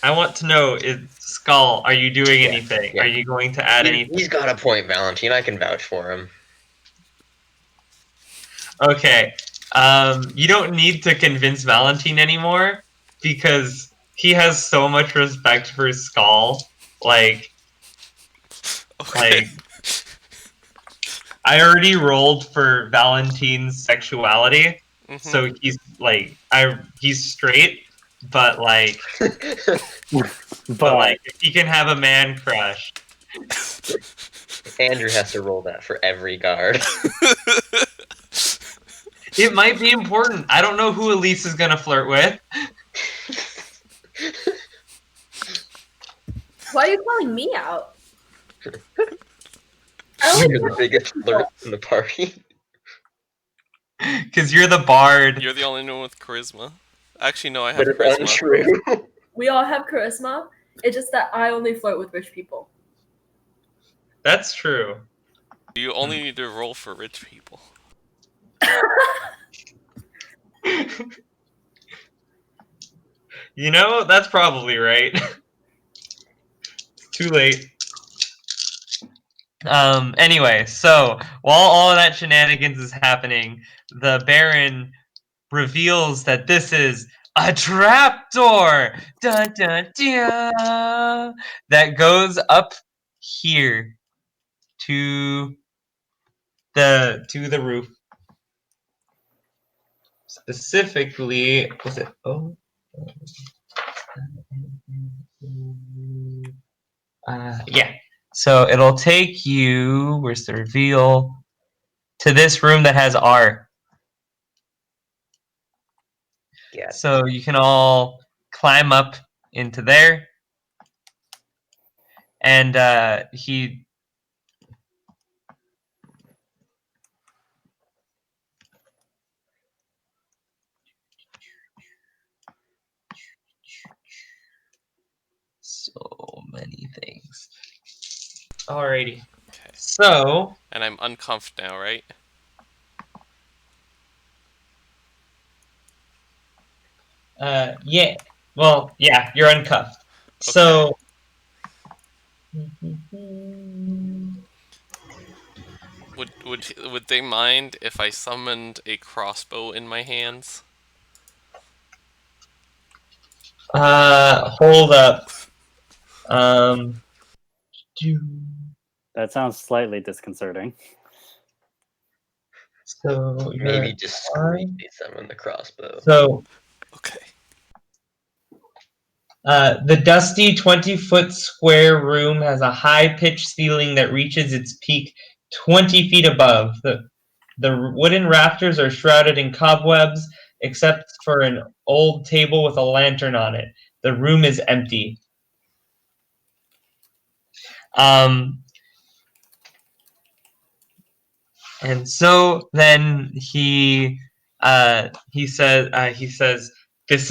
want to know, Skal, are you doing anything? yeah. Are you going to add anything? He's got a point, Valentine. I can vouch for him. Okay. You don't need to convince Valentine anymore because he has so much respect for Skal. Like, Okay. I already rolled for Valentine's sexuality, Mhm. so he's straight, but like, if he can have a man crush. Andrew has to roll that for every guard. It might be important. I don't know who Elyse is gonna flirt with. Why are you calling me out? You're the biggest flirt in the party. Because you're the bard. You're the only one with charisma. Actually, no, I have But it's charisma. untrue. We all have charisma. It's just that I only flirt with rich people. That's true. You only need to roll for rich people. You know, that's probably right. Too late. Anyway, so while all of that shenanigans is happening, the Baron reveals that this is a trapdoor, dun, dun, dun, that goes up here to the roof. Specifically, was it? Oh. Yeah. So it'll take you. Where's the reveal? To this room that has R. Yeah. So you can all climb up into there, and he. Alrighty. Okay. So. And I'm uncuffed now, right? Yeah. Well, yeah, you're uncuffed. Okay. So. Would they mind if I summoned a crossbow in my hands? Hold up. That sounds slightly disconcerting. So Maybe discreetly summon the crossbow. So. Okay. The dusty 20-foot square room has a high-pitched ceiling that reaches its peak 20 feet above. The wooden rafters are shrouded in cobwebs, except for an old table with a lantern on it. The room is empty. And so then he says, this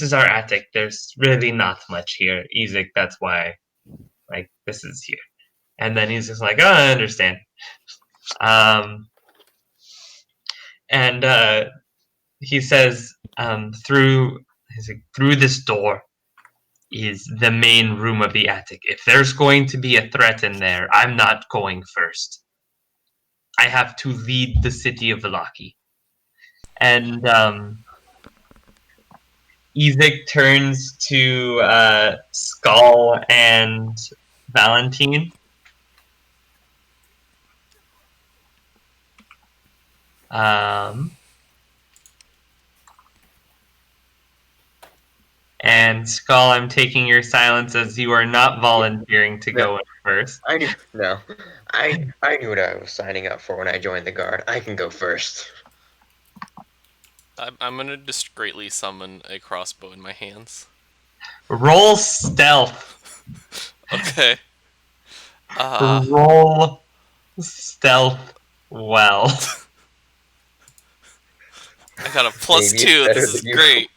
is our attic. There's really not much here, Ezek. That's why, like, this is here. And then he's just like, oh, I understand. And he says, through this door is the main room of the attic. If there's going to be a threat in there, I'm not going first. I have to lead the city of Vallaki. And Ezek turns to Skal and Valentine. And Skal, I'm taking your silence as you are not volunteering to go in first. I knew what I was signing up for when I joined the guard. I can go first. I'm gonna discreetly summon a crossbow in my hands. Roll stealth. Okay. Roll stealth well. I got a +2. This is great.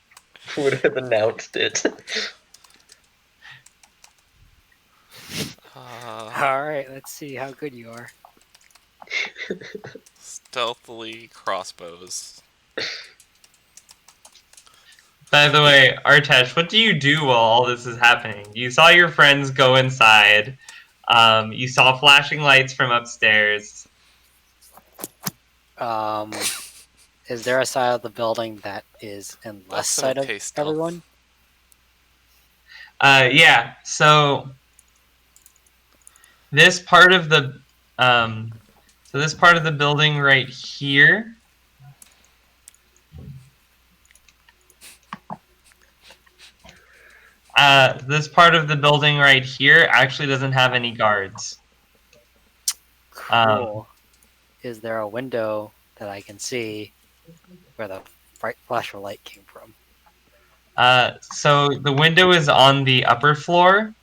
Would have announced it. Alright, let's see how good you are. Stealthily crossbows. By the way, Artesh, what do you do while all this is happening? You saw your friends go inside. You saw flashing lights from upstairs. Is there a side of the building that is in less sight of everyone? Yeah. So this part of the building right here. This part of the building right here actually doesn't have any guards. Cool. Is there a window that I can see where the bright flash of light came from? So the window is on the upper floor.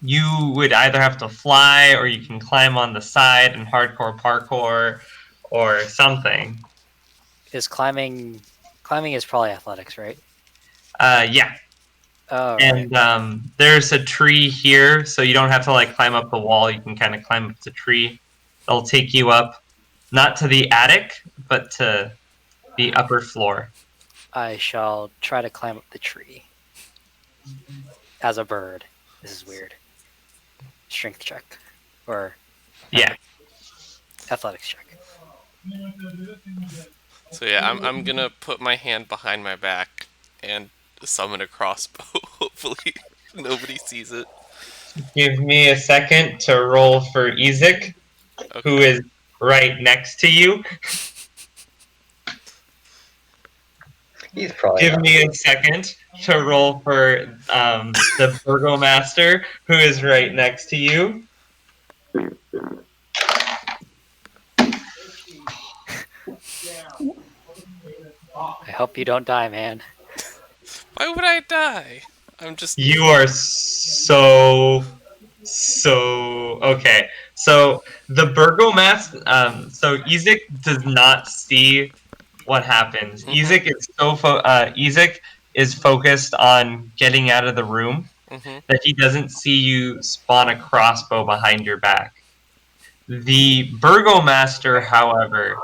You would either have to fly or you can climb on the side and hardcore parkour or something. Is climbing is probably athletics, right? Yeah. Oh, and right. There's a tree here, so you don't have to like climb up the wall. You can kind of climb up the tree. It'll take you up, not to the attic, but to the upper floor. I shall try to climb up the tree. As a bird. This is weird. Strength check. Or... Yeah. Athletics check. So yeah, I'm gonna put my hand behind my back and summon a crossbow. Hopefully nobody sees it. Give me a second to roll for Ezek, Okay. who is right next to you. He's probably Give me a second to roll for the burgomaster, who is right next to you. I hope you don't die, man. Why would I die? I'm just... You are so okay. So the burgomaster, so Ezek does not see what happens. Ezek is Ezek is focused on getting out of the room. that he doesn't see you spawn a crossbow behind your back. The Burgomaster, however,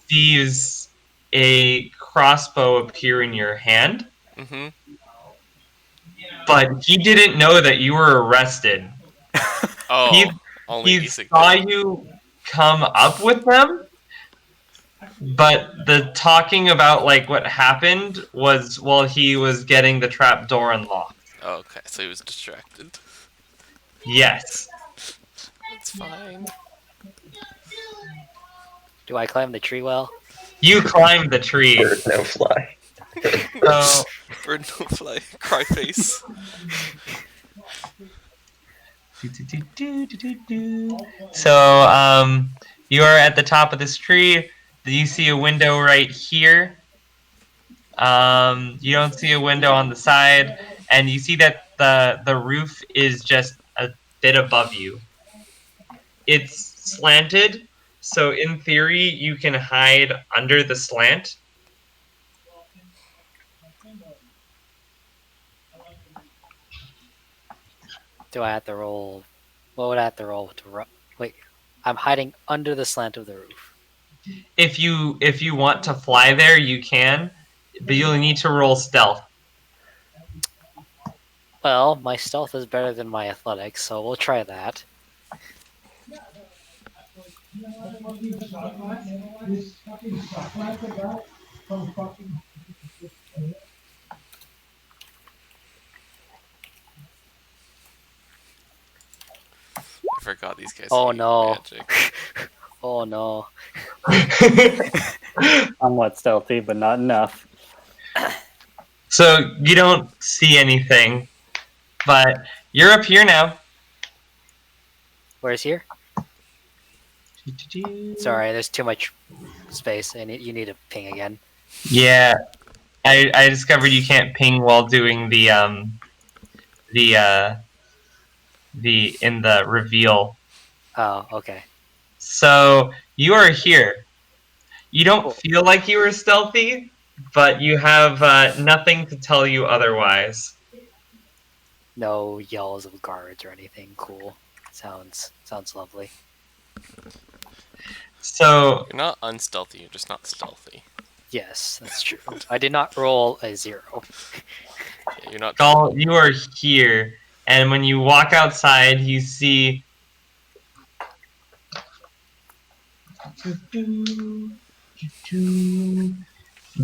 sees a crossbow appear in your hand, but he didn't know that you were arrested. Oh, only he Elyse saw did. you come up with them, but the talking about like what happened was while he was getting the trap door unlocked. Okay, so he was distracted. Yes. It's fine. Do I climb the tree well? You climbed the tree. Bird no fly. So Bird no fly. Cry face. So you are at the top of this tree. You see a window right here. You don't see a window on the side, and you see that the roof is just a bit above you. It's slanted, so in theory you can hide under the slant. Do I have to roll? What would I have to roll to wait? I'm hiding under the slant of the roof. If you want to fly there, you can, but you'll need to roll stealth. Well, my stealth is better than my athletics, so we'll try that. I forgot these guys. Oh hate no. Magic. Oh no. Somewhat stealthy, but not enough. So you don't see anything, but you're up here now. Where's here? Sorry, there's too much space, and you need to ping again. Yeah, I discovered you can't ping while doing the in the reveal. Oh, okay. So you are here. You don't feel like you were stealthy, but you have nothing to tell you otherwise. No yells of guards or anything. Cool. Sounds lovely. So You're not unstealthy, you're just not stealthy. Yes, that's true. I did not roll a 0. Yeah, you're not. Skal, you are here, and when you walk outside, you see the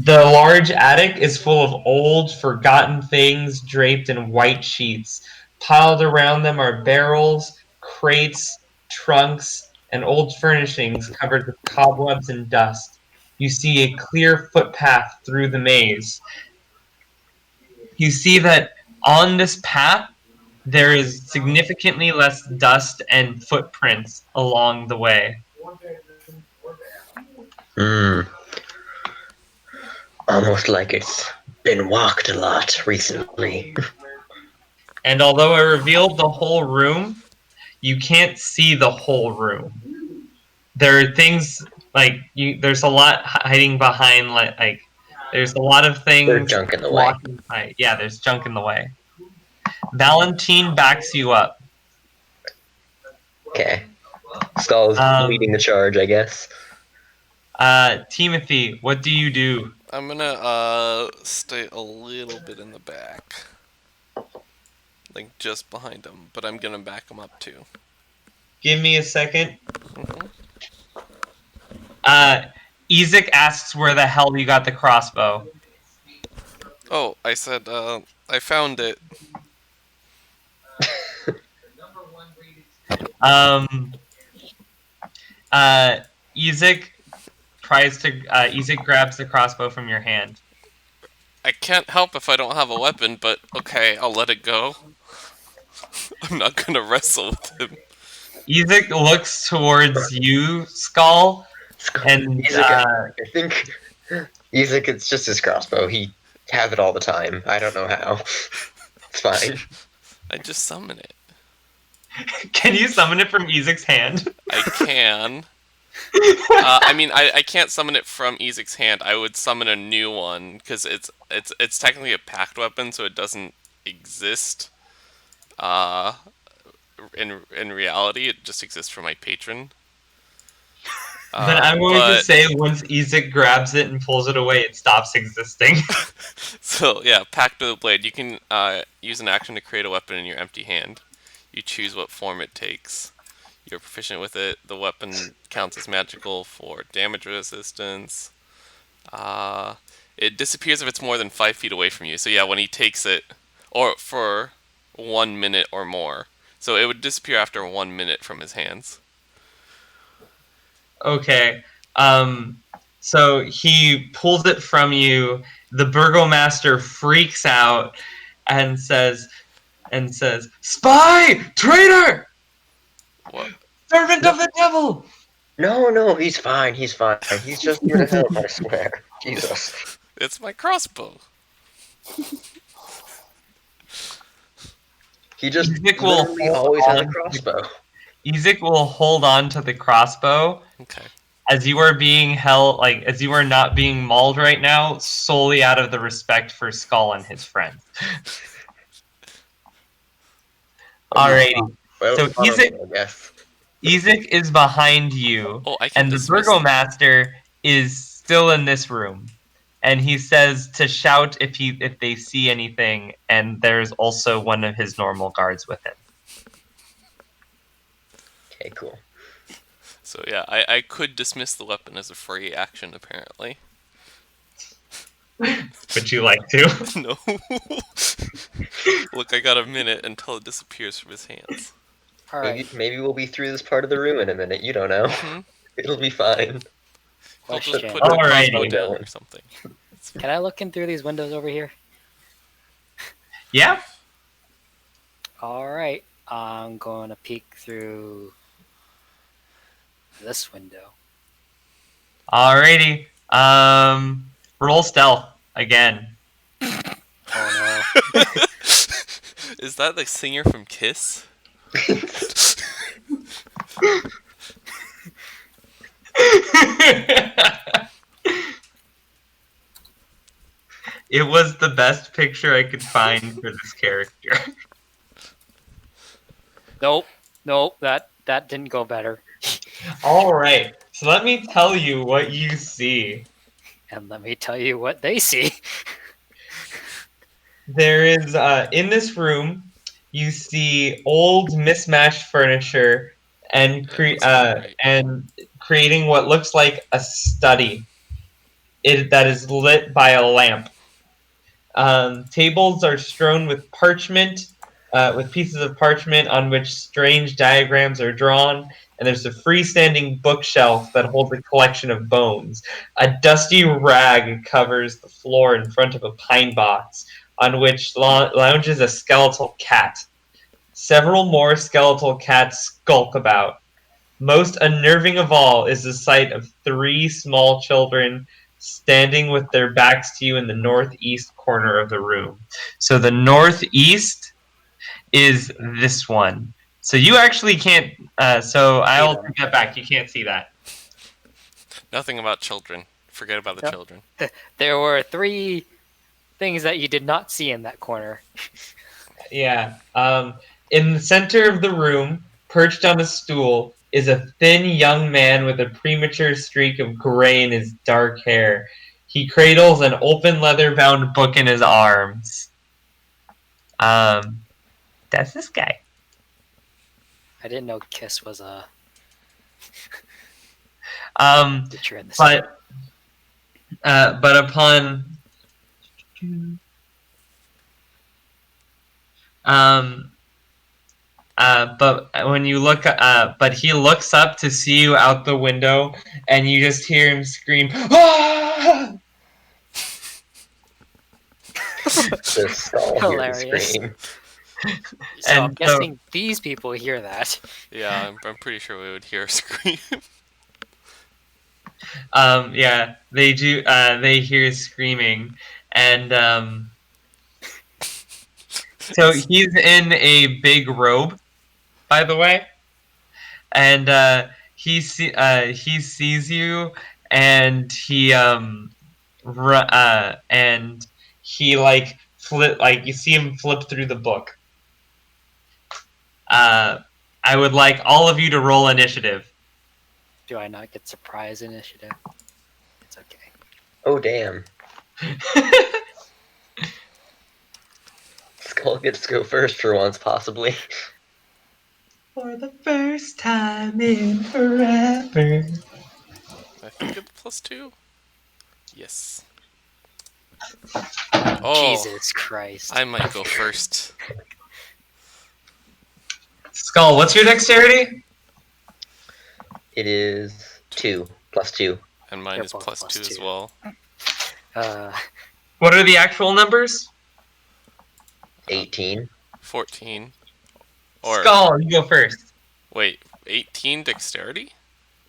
large attic is full of old, forgotten things draped in white sheets. Piled around them are barrels, crates, trunks, and old furnishings covered with cobwebs and dust. You see a clear footpath through the maze. You see that on this path, there is significantly less dust and footprints along the way. Almost like it's been walked a lot recently. And although I revealed the whole room, you can't see the whole room. There are things like there's a lot hiding behind like there's a lot of things. There's junk in the way. Yeah, there's junk in the way. Valentine backs you up. Okay. Skal's leading the charge, I guess. Timothy, what do you do? I'm gonna stay a little bit in the back. Like just behind him, but I'm gonna back him up too. Give me a second. Ezek asks where the hell you got the crossbow. Oh, I said, I found it. Ezek Ezek grabs the crossbow from your hand. I can't help if I don't have a weapon, but okay, I'll let it go. I'm not gonna wrestle with him. Ezek looks towards you, Skal, and I think Ezek, it's just his crossbow. He has it all the time. I don't know how. It's fine. I just summon it. Can you summon it from Ezek's hand? I can. I mean, I can't summon it from Ezek's hand. I would summon a new one because it's technically a packed weapon, so it doesn't exist in reality. It just exists for my patron. But I'm going to say once Ezek grabs it and pulls it away, it stops existing. So yeah, Pact of the Blade. You can use an action to create a weapon in your empty hand. You choose what form it takes. You're proficient with it. The weapon counts as magical for damage resistance. It disappears if it's more than 5 feet away from you. So yeah, when he takes it, or for 1 minute or more. So it would disappear after 1 minute from his hands. Okay. So he pulls it from you. The burgomaster freaks out and says, "Spy! Traitor! What? Servant of the devil!" No, he's fine. He's fine. He's just here to help, I swear. Jesus. It's my crossbow. He just Ezek will literally always has a crossbow. Ezek will hold on to the crossbow Okay. as you are being held, as you are not being mauled right now, solely out of the respect for Skal and his friends. Alrighty. Well, So Ezek, I guess. Ezek is behind you, Oh, I can and the dismiss burgomaster is still in this room. And he says to shout if they see anything, and there's also one of his normal guards with him. Okay, cool. So yeah, I could dismiss the weapon as a free action, apparently. Would you like to? No. Look, I got a minute until it disappears from his hands. All right. Maybe we'll be through this part of the room in a minute. You don't know. Mhm. It'll be fine. I'll just Question. put the Alrighty. crossbow down or something. Can I look in through these windows over here? Yeah. All right. I'm going to peek through this window. Alrighty. Roll stealth again. Oh no. Is that the singer from Kiss? It was the best picture I could find for this character. Nope. That didn't go better. Alright, so let me tell you what you see. And let me tell you what they see. There is, in this room, you see old mismatched furniture and creating what looks like a study that is lit by a lamp. Tables are strewn with parchment, with pieces of parchment on which strange diagrams are drawn, and there's a freestanding bookshelf that holds a collection of bones. A dusty rag covers the floor in front of a pine box, on which lounges a skeletal cat. Several more skeletal cats skulk about. Most unnerving of all is the sight of 3 small children standing with their backs to you in the northeast corner of the room. So the northeast is this one. So you actually can't, so I'll take that back. You can't see that. Nothing about children. Forget about the Yep. children. There were 3 things that you did not see in that corner. Yeah. In the center of the room, perched on a stool, is a thin young man with a premature streak of gray in his dark hair. He cradles an open leather-bound book in his arms. That's this guy. I didn't know Kiss was a feature in this. But upon but when you look, but he looks up to see you out the window, and you just hear him scream, "Ah!" The Skal Hilarious. Hilarious. Scream. So I'm and guessing these people hear that. Yeah, I'm pretty sure we would hear a scream. Yeah, they do. They hear screaming, and so he's in a big robe, by the way, and he sees you, and he like you see him flip through the book. I would like all of you to roll initiative. Do I not get surprise initiative? It's okay. Oh, damn. Skal gets to go first for once, possibly. For the first time in forever. I think it's +2. Yes. Oh, Jesus Christ. I might go first. Skal, what's your dexterity? It is 2 plus 2. And mine They're is both +2 as +2. well. What are the actual numbers? 18. 14. Or Skal, you go first. wait, 18 dexterity?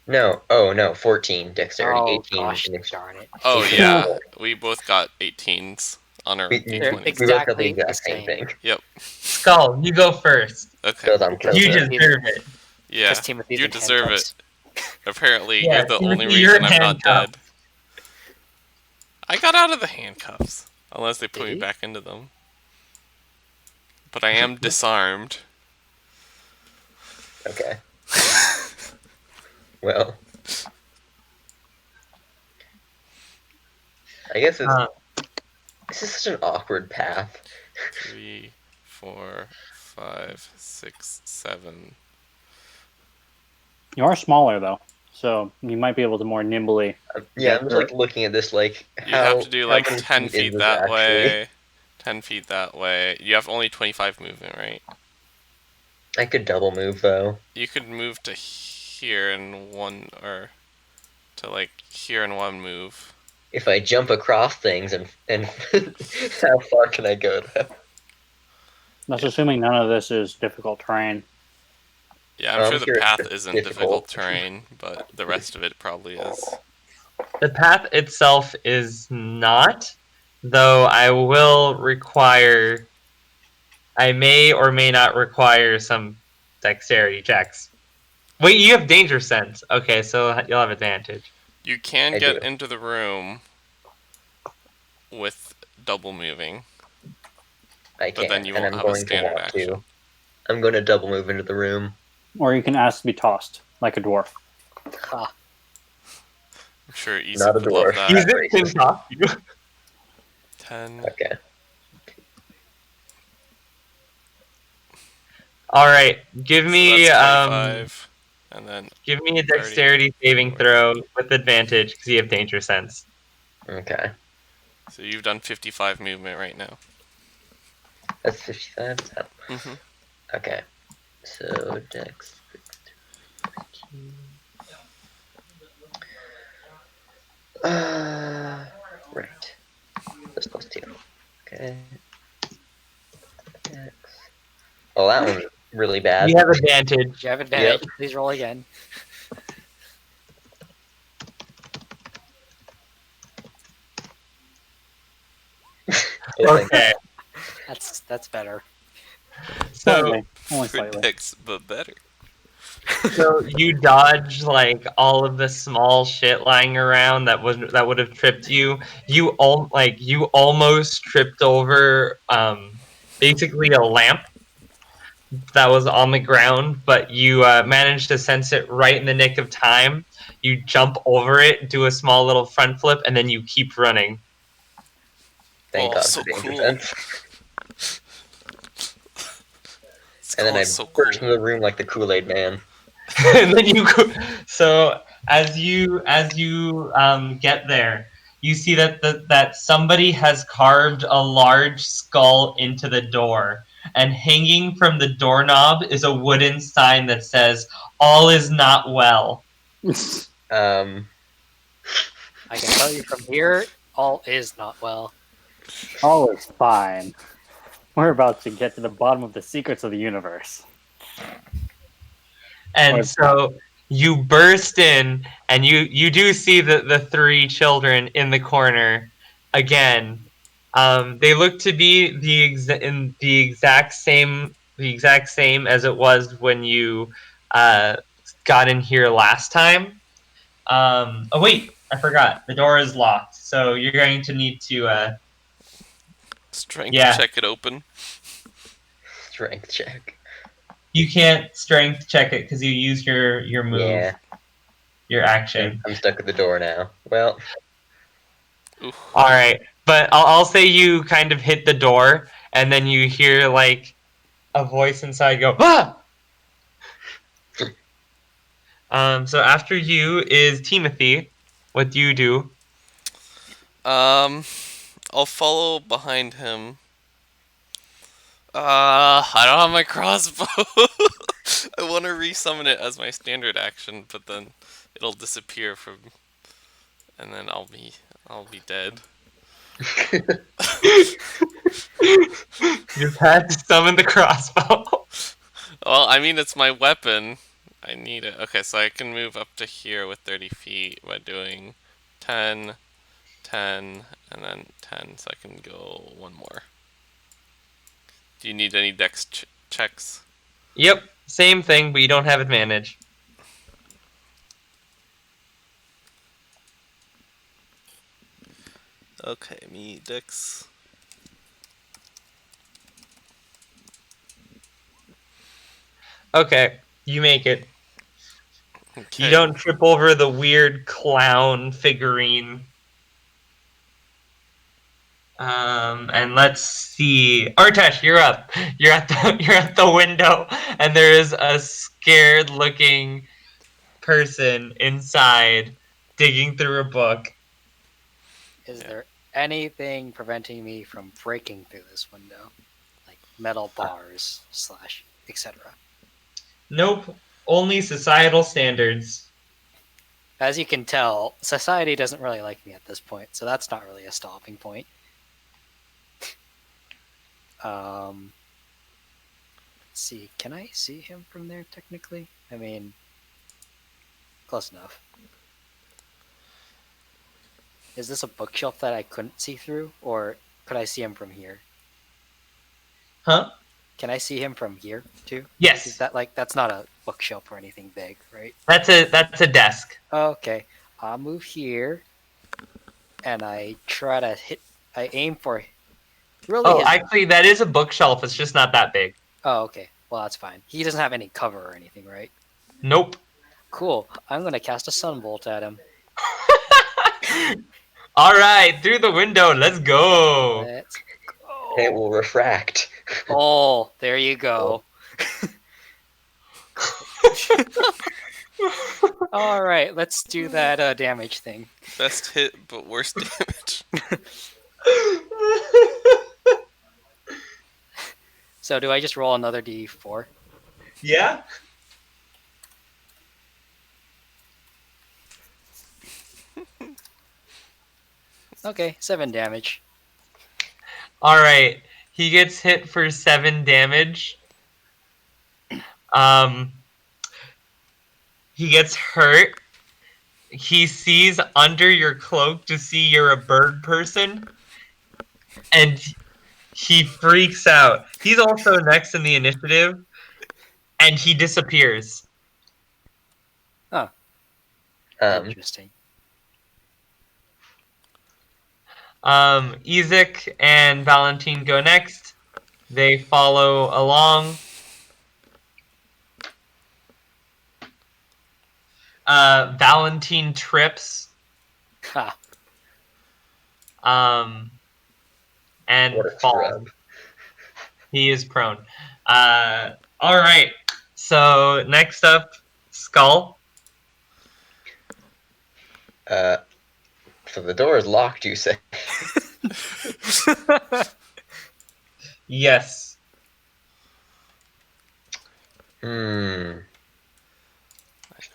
No. Oh, no. 14 dexterity. Oh 18. gosh, initiative. darn it. Oh 18. yeah, we both got 18s on our We They're D20s. both got the exactly the exact same same. thing. Yep. Skal, you go first. Okay. Because I'm closer. You deserve it. Yeah. Because Timothy's You in deserve handcuffs. it. Apparently, Yeah, you're the only Timothy, you're reason in I'm not dead. handcuffs. I got out of the handcuffs. Unless they put Did me you? back into them. But I am disarmed. Okay. Well. I guess this is such an awkward path. 3, 4, 5, 6, 7. You are smaller though, so you might be able to more nimbly. Yeah, I'm just like looking at this like You how have to do how like many 10 is feet this that actually? way, 10 feet that way. You have only 25 movement, right? I could double move though. You could move to here in one, or to like here in one move. If I jump across things and how far can I go though? That's assuming none of this is difficult terrain. Yeah, I'm sure I'm the sure path it's isn't difficult. difficult terrain, but the rest of it probably is. The path itself is not, though I will require. I may or may not require some dexterity checks. Wait, you have danger sense. Okay, so you'll have advantage. You can I get do. into the room with double moving. I But can't, then you and won't I'm have a going to standard want action. to. I'm going to double move into the room. Or you can ask to be tossed, like a dwarf. Ha. I'm sure Elyse Not a would love dwarf. that. Use That's it to racist. talk to you. 10. Okay. All right, give So me that's 25. And then give me a 30, dexterity saving 40. throw with advantage because you have danger sense. Okay. So you've done 55 movement right now. That's 55. Mm-hmm. Okay. So dex. Right. That's plus 2. Okay. Dex. Oh, that one's really bad. You have advantage. You have advantage. Please roll again. Okay, That's better. so Only slightly. Predicts, but better. so you dodge like all of the small shit lying around that would have tripped you. You almost tripped over basically a lamp that was on the ground, but you managed to sense it right in the nick of time. You jump over it, do a small little front flip, and then you keep running. Thank Oh, God so for danger cool. sense. And then Skull I is so burst cool. into the room like the Kool-Aid man. And then so as you get there, you see that somebody has carved a large skull into the door, and hanging from the doorknob is a wooden sign that says "All is not well." Um, I can tell you from here, all is not well. All is fine. We're about to get to the bottom of the secrets of the universe. And so you burst in, and you do see the three children in the corner again. They look to be the exact same as it was when you got in here last time. Oh wait, I forgot. The door is locked, so you're going to need to Strength Yeah. check it open. Strength check. You can't strength check it because you used your move, Yeah, your action. I'm stuck at the door now. Well, Ooh. All right, but I'll say you kind of hit the door, and then you hear like a voice inside go, "Ah!" So after you is Timothy. What do you do? I'll follow behind him. I don't have my crossbow. I want to resummon it as my standard action, but then it'll disappear from, and then I'll be dead. You had to summon the crossbow. Well, I mean, it's my weapon. I need it. Okay, so I can move up to here with 30 feet by doing 10, 10, and then 10, so I can go one more. Do you need any dex checks? Yep, same thing, but you don't have advantage. Okay, me dex. Okay, you make it. Okay. You don't trip over the weird clown figurine. And let's see. Artesh, you're up. You're at the window, and there is a scared-looking person inside digging through a book. Is there anything preventing me from breaking through this window? Like metal bars / etc. Nope, only societal standards. As you can tell, society doesn't really like me at this point, so that's not really a stopping point. Let's see, can I see him from there technically? I mean, close enough. Is this a bookshelf that I couldn't see through, or could I see him from here? Huh? Can I see him from here too? Yes. Is that that's not a bookshelf or anything big, right? That's a desk. Okay. I'll move here, and I try to hit. I aim for. Really? Oh, actually, that is a bookshelf. It's just not that big. Oh, okay. Well, that's fine. He doesn't have any cover or anything, right? Nope. Cool. I'm gonna cast a sunbolt at him. All right, through the window. Let's go. Let's go. it will refract. Oh, there you go. All right, let's do that damage thing. Best hit, but worst damage. So do I just roll another d4? Yeah. Okay, 7 damage. All right. He gets hit for 7 damage. He gets hurt. He sees under your cloak to see you're a bird person, and he freaks out. He's also next in the initiative, and he disappears. Oh, interesting. Ezek and Valentine go next. They follow along. Valentine trips. Ha. And What a falls. scrub. He is prone. All right. So next up, Skal. So the door is locked, you say? Yes. If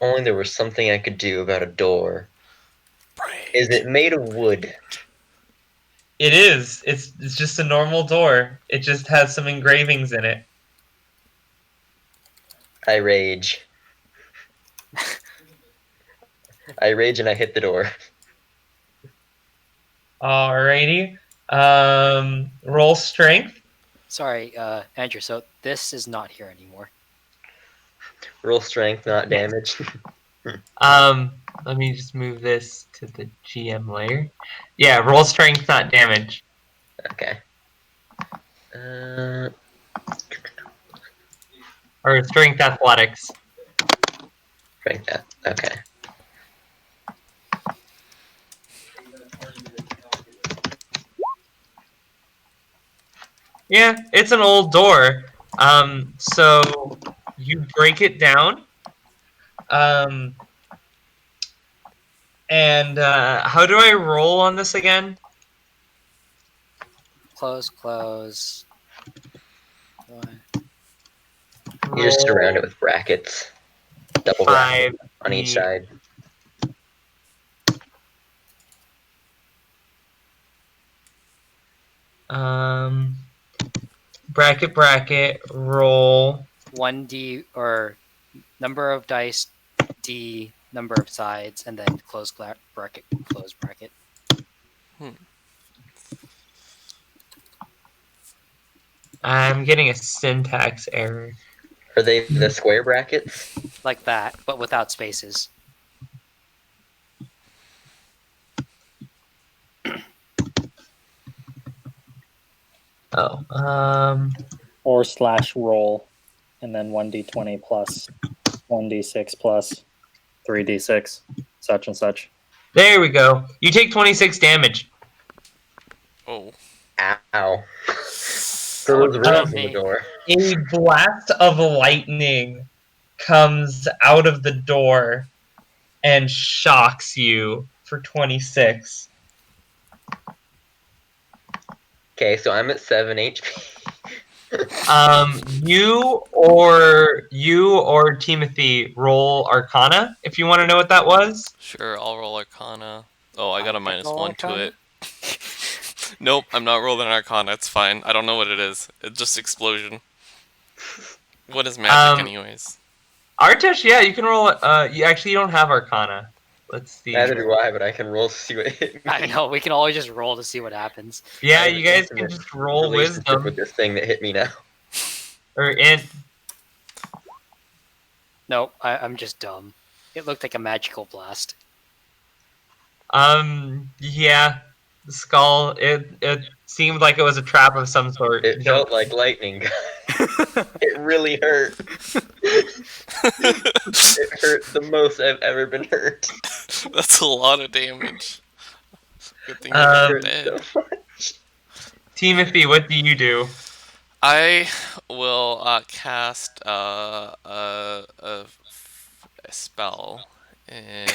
only there was something I could do about a door. Is it made of wood? It is. It's just a normal door. It just has some engravings in it. I rage. I rage and I hit the door. Alrighty. Roll strength. Sorry, Andrew, so this is not here anymore. Roll strength, not damage. Let me just move this to the GM layer. Yeah, roll strength, not damage. Okay. Or strength athletics. Strength that. Okay. Yeah, it's an old door. So you break it down. And how do I roll on this again? Close. One. You just surround it Roll with brackets. Double 5. bracket on each side. Bracket, roll. 1d or number of dice, d number of sides, and then close bracket. I'm getting a syntax error. Are they the square brackets? Like that, but without spaces. Oh, Or slash roll, and then 1d20 plus 1d6 plus 3d6, such and such. there we go. You take 26 damage. Oh. Ow. Throws rings in the me. door. A blast of lightning comes out of the door and shocks you for 26. Okay, so I'm at 7 HP. You or Timothy roll Arcana if you want to know what that was. Sure, I'll roll Arcana. Oh, I got a can roll -1 to Arcana? it. Nope, I'm not rolling Arcana. It's fine. I don't know what it is. It's just explosion. What is magic, anyways? Artesh, yeah, you can roll. You don't have Arcana. Let's see. Neither do I, but I can roll to see what hit me. I know, we can always just roll to see what happens. Yeah, I have you an guys can intimate just roll relationship wisdom with this thing that hit me now. or int. Nope, I'm just dumb. It looked like a magical blast. Yeah, the skull. It seemed like it was a trap of some sort. It felt like lightning. It really hurt. It hurt the most I've ever been hurt. That's a lot of damage. Good thing Um, you're dead. So much. Timothy, what do you do? I will cast a spell in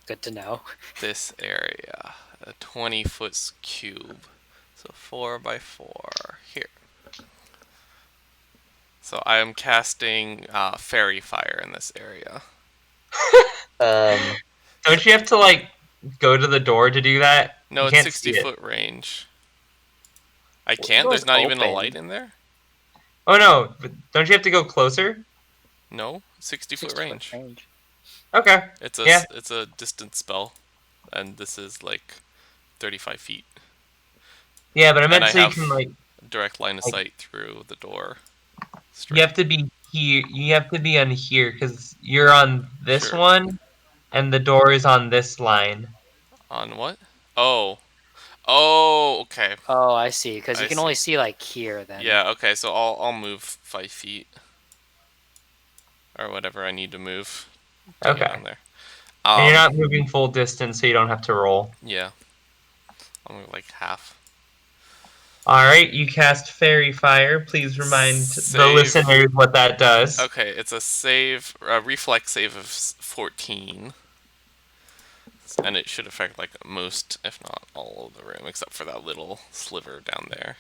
Good to know. this area. A 20-foot cube. So 4 by 4. Here. So I am casting fairy fire in this area. Don't you have to like go to the door to do that? No, You it's can't see it. 60-foot range. I can't? door's There's not even a open. light in there? Oh no! But don't you have to go closer? No, 60-foot range. Okay. It's a Yeah. it's a distance spell, and this is like 35 feet. Yeah, but I meant I so you have can like direct line of like- sight through the door. you have to be here. You have to be on here because you're on this Sure. one, and the door is on this line. On what? Oh, okay. Oh, I see. Because you I can see. only see like here then. Yeah, okay. So I'll move 5 feet or whatever I need to move. To Okay. get on there. And you're not moving full distance, so you don't have to roll. Yeah. I'll move like half. All right, you cast Fairy Fire. Please remind the Save. listeners what that does. Okay, it's a reflex save of 14. And it should affect like most, if not all of the room, except for that little sliver down there.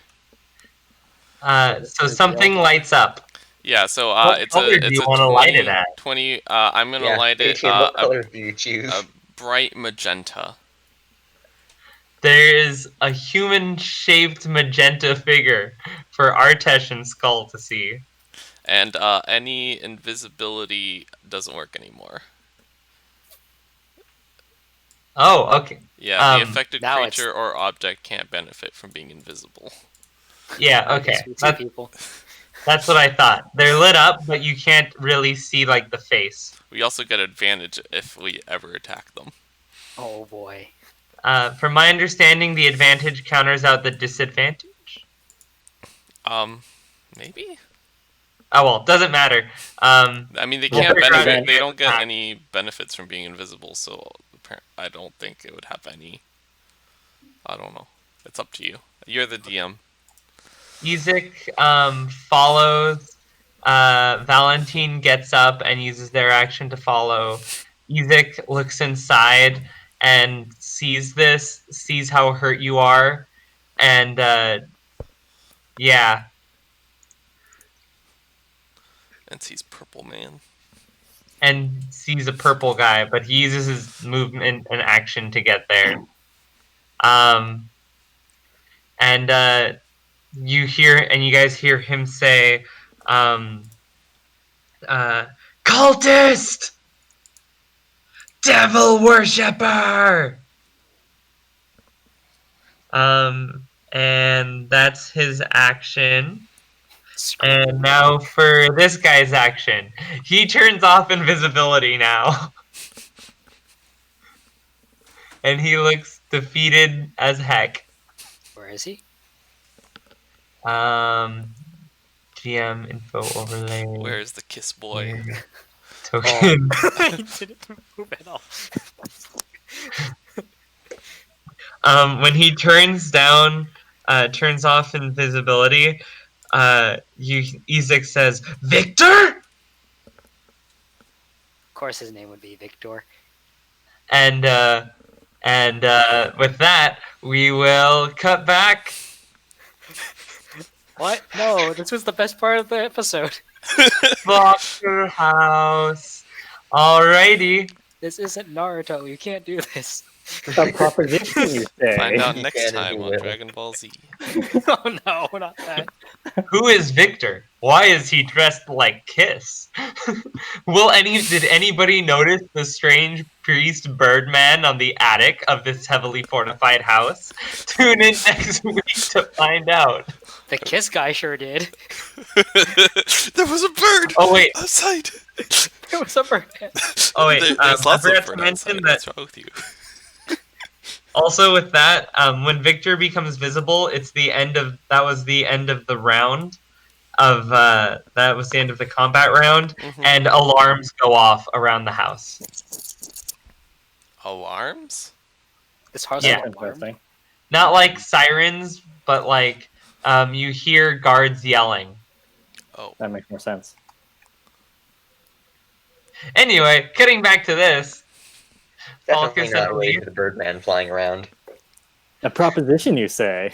So something lights up. Yeah, so What it's color a do it's you a wanna 20, light it at? 20 I'm gonna Yeah, light it Etienne, what color do you choose? a bright magenta. There is a human-shaped magenta figure for Artesh and Skal to see. And any invisibility doesn't work anymore. Oh, okay. Yeah, the affected now creature or object can't benefit from being invisible. Yeah, I okay. guess we see people. That's what I thought. They're lit up, but you can't really see like the face. We also get advantage if we ever attack them. Oh boy. From my understanding, the advantage counters out the disadvantage. Maybe. Oh well, doesn't matter. I mean, they We'll can't figure out benefit. it. They don't get any benefits from being invisible, so I don't think it would have any. I don't know. It's up to you. You're the DM. Isaac follows. Valentine gets up and uses their action to follow. Isaac looks inside and sees how hurt you are, and yeah, And sees Purple Man. and sees a purple guy, but he uses his movement and action to get there. And you guys hear him say, "Cultist! Devil worshipper!" And that's his action. And now for this guy's action. He turns off invisibility now. And he looks defeated as heck. Where is he? GM info overlay. Where's the kiss boy? Token. He didn't move at all. When he turns off invisibility, Isaac says, "Victor?" Of course, his name would be Victor. And with that, we will cut back. What? No, this was the best part of the episode. Foster House. Alrighty. This isn't Naruto. You can't do this. The proposition you say. Find out next can time and on will. Dragon Ball Z. Oh no, not that. Who is Victor? Why is he dressed like Kiss? Did anybody notice the strange priest Birdman on the attic of this heavily fortified house? Tune in next week to find out. The Kiss guy sure did. There was a bird. Oh wait. Outside. It was a bird. Oh wait. There's I lots of forgot to bird mention outside. that. What's wrong with you? Also, with that, when Victor becomes visible, that was the end of the round. That was the end of the combat round, and alarms go off around the house. Alarms? This house Yeah. is alarmed. Not like sirens, but like you hear guards yelling. Oh, That makes more sense. Anyway, getting back to this, Definitely Falkas not and related Elyse. to the Birdman flying around. A proposition, you say?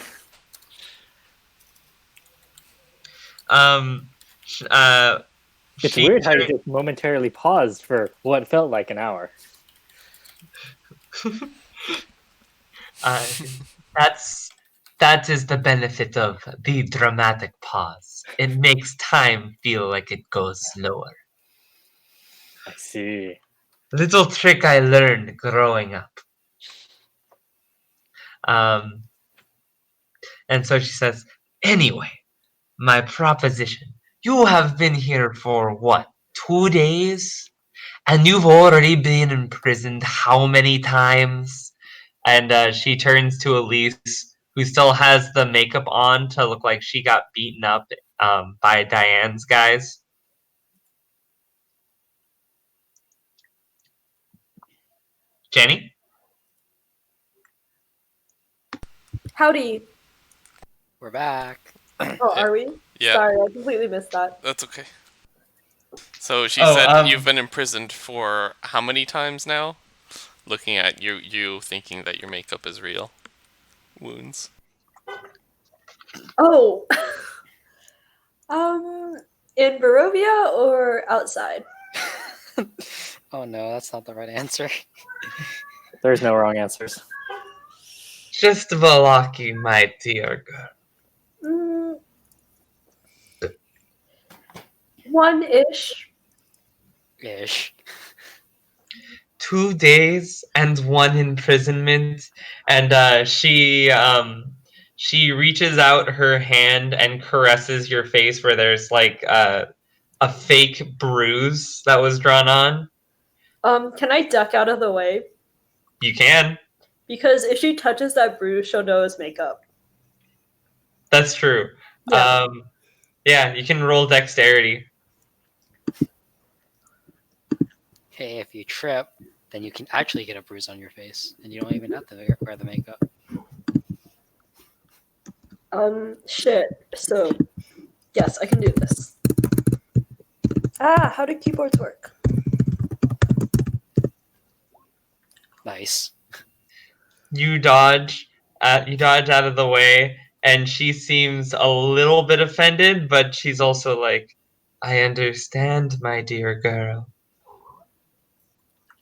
It's weird how you just momentarily paused for what felt like an hour. That is the benefit of the dramatic pause. It makes time feel like it goes slower. I see. Little trick I learned growing up. And so she says, "Anyway, my proposition. You have been here for what, 2 days? And you've already been imprisoned how many times?" And she turns to Elyse, who still has the makeup on to look like she got beaten up by Diane's guys. Jenny? Howdy. We're back. Oh, are we? yeah. Sorry, I completely missed that. That's okay. So she Oh, said you've been imprisoned for how many times now? Looking at you thinking that your makeup is real. Wounds. Oh. In Barovia or outside? Oh no, that's not the right answer. There's no wrong answers. Just Vallaki, my dear girl. One-ish. Ish. 2 days and 1 imprisonment, and she reaches out her hand and caresses your face where there's like a fake bruise that was drawn on. Can I duck out of the way? You can. Because if she touches that bruise, she'll know it's makeup. That's true. Yeah. Yeah, you can roll dexterity. Hey, if you trip, then you can actually get a bruise on your face, and you don't even have to wear the makeup. Shit. So, yes, I can do this. How do keyboards work? Nice. You dodge out of the way, and she seems a little bit offended, but she's also like, I understand, my dear girl.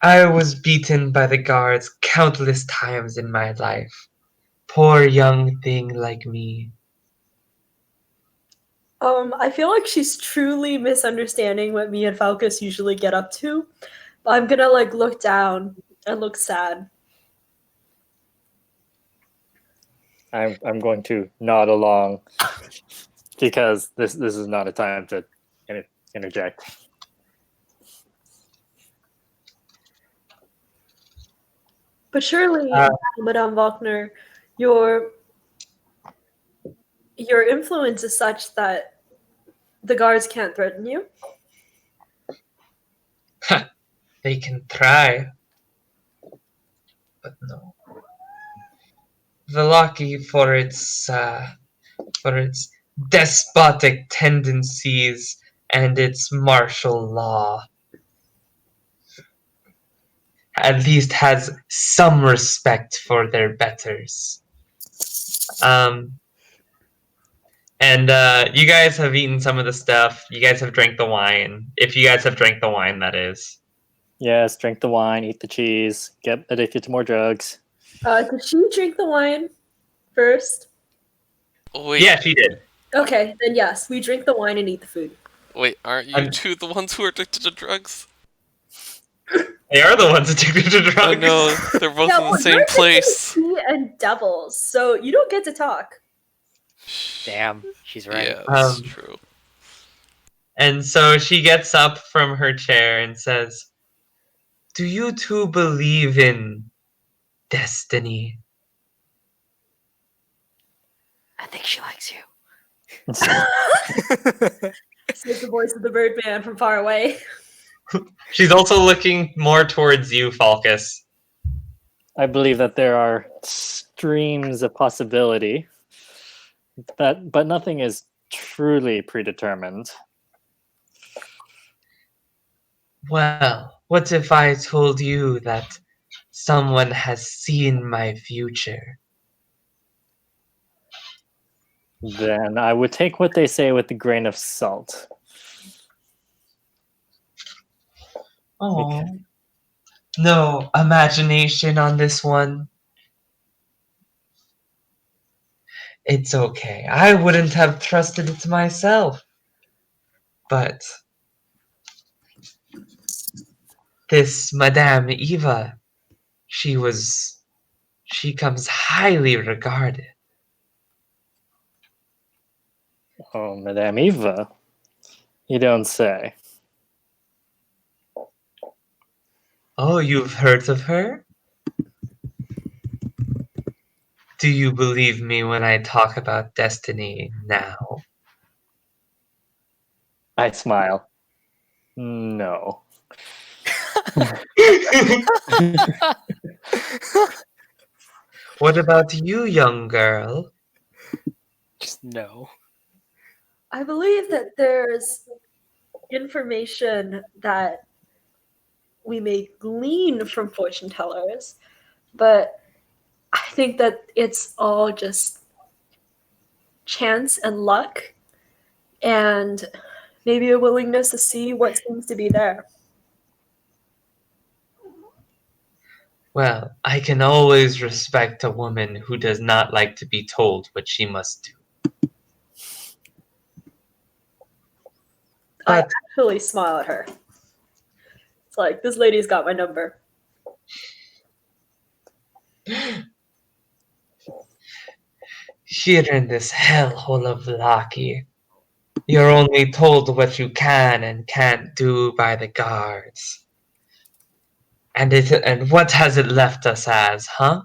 I was beaten by the guards countless times in my life. Poor young thing like me. I feel like she's truly misunderstanding what me and Falkas usually get up to. I'm gonna like look down and look sad. I'm going to nod along because this is not a time to interject. But surely, Madame Wagner, your influence is such that the guards can't threaten you. They can try, but no. Vallaki, for its despotic tendencies and its martial law, at least has some respect for their betters. And you guys have eaten some of the stuff. You guys have drank the wine. If you guys have drank the wine, that is. Yes, drink the wine, eat the cheese, get addicted to more drugs. Did she drink the wine first? Wait. Yeah, she did. Okay, then yes, we drink the wine and eat the food. Wait, aren't you two the ones who are addicted to drugs? They are the ones addicted to drugs. Oh no, they're both in the same place. Tea and devils, so you don't get to talk. Damn, she's right. Yeah, that's true. And so she gets up from her chair and says, do you two believe in destiny? I think she likes you. Says the voice of the Birdman from far away. She's also looking more towards you, Falkas. I believe that there are streams of possibility, but nothing is truly predetermined. Well, what if I told you that someone has seen my future? Then I would take what they say with a grain of salt. Oh, no imagination on this one. It's okay. I wouldn't have trusted it myself. But this Madame Eva, she comes highly regarded. Oh, Madame Eva? You don't say. Oh, you've heard of her? Do you believe me when I talk about destiny now? I smile. No. What about you, young girl? Just no. I believe that there's information that we may glean from fortune tellers, but I think that it's all just chance and luck and maybe a willingness to see what seems to be there. Well, I can always respect a woman who does not like to be told what she must do. I actually smile at her. It's like, this lady's got my number. Here in this hellhole of Vallaki, you're only told what you can and can't do by the guards. And what has it left us as, huh?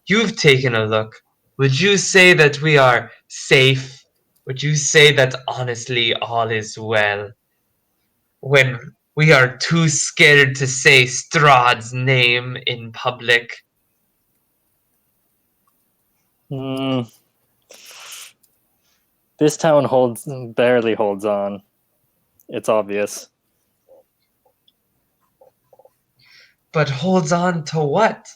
You've taken a look. Would you say that we are safe would you say that honestly all is well? When we are too scared to say Strahd's name in public? This town barely holds on. It's obvious. But holds on to what?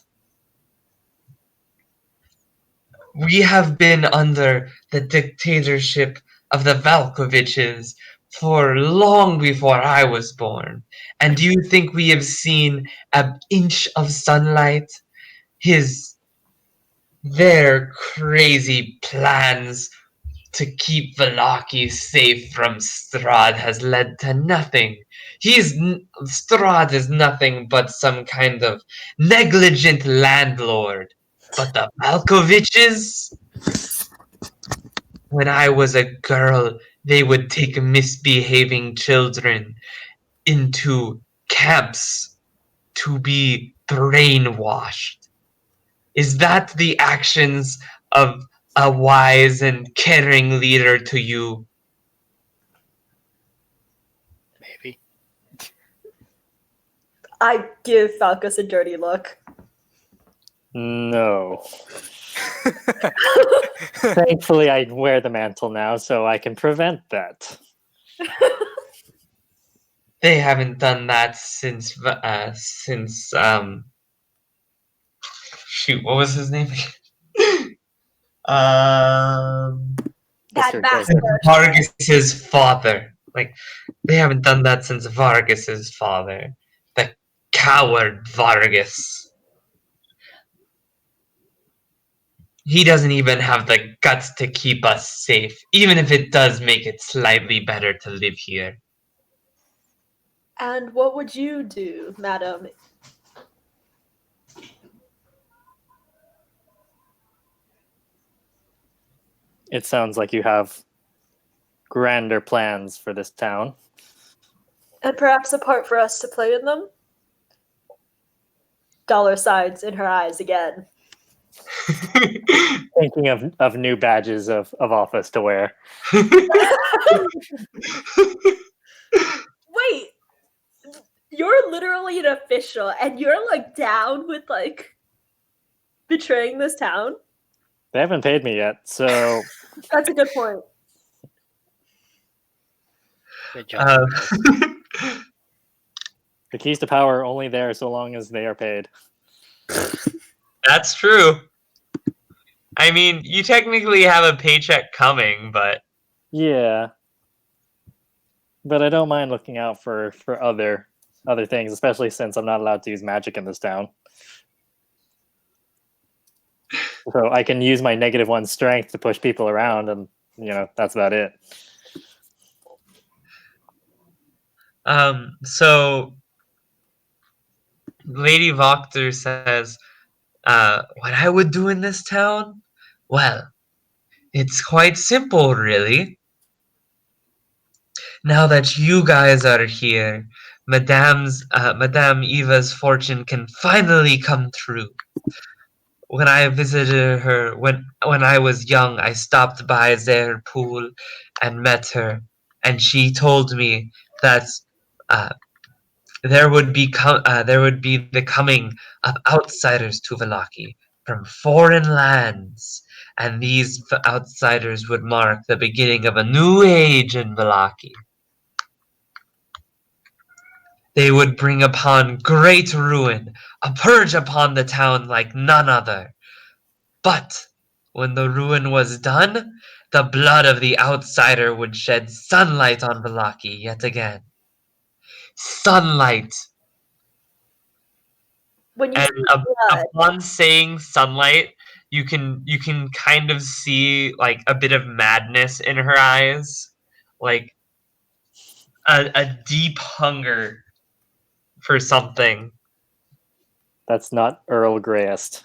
We have been under the dictatorship of the Valkoviches for long before I was born. And do you think we have seen an inch of sunlight? Their crazy plans to keep Vallaki safe from Strahd has led to nothing. Strahd is nothing but some kind of negligent landlord. But the Malkoviches? When I was a girl, they would take misbehaving children into camps to be brainwashed. Is that the actions of a wise and caring leader to you? Maybe. I give Falkas a dirty look. No. Thankfully, I wear the mantle now, so I can prevent that. They haven't done that since shoot, what was his name? That bastard. Vargas's father. Like, they haven't done that since Vargas's father. The coward Vargas. He doesn't even have the guts to keep us safe, even if it does make it slightly better to live here. And what would you do, madam? It sounds like you have grander plans for this town. And perhaps a part for us to play in them? Dollar signs in her eyes again. Thinking of new badges of office to wear. Wait, you're literally an official and you're like down with like betraying this town? They haven't paid me yet, so That's a good point. Good job. the keys to power are only there so long as they are paid. That's true. I mean, you technically have a paycheck coming, but Yeah. But I don't mind looking out for other things, especially since I'm not allowed to use magic in this town. So I can use my -1 strength to push people around, and that's about it. So Lady Voctor says, what I would do in this town? Well, it's quite simple, really. Now that you guys are here, Madame Eva's fortune can finally come true. When I visited her, when I was young, I stopped by their pool and met her, and she told me that there would be the coming of outsiders to Vallaki from foreign lands, and these outsiders would mark the beginning of a new age in Vallaki. They would bring upon great ruin, a purge upon the town like none other. But when the ruin was done, the blood of the outsider would shed sunlight on Vallaki yet again. Sunlight. When you And see blood, upon saying sunlight, you can kind of see like a bit of madness in her eyes, like a deep hunger for something. That's not Earl Greyest.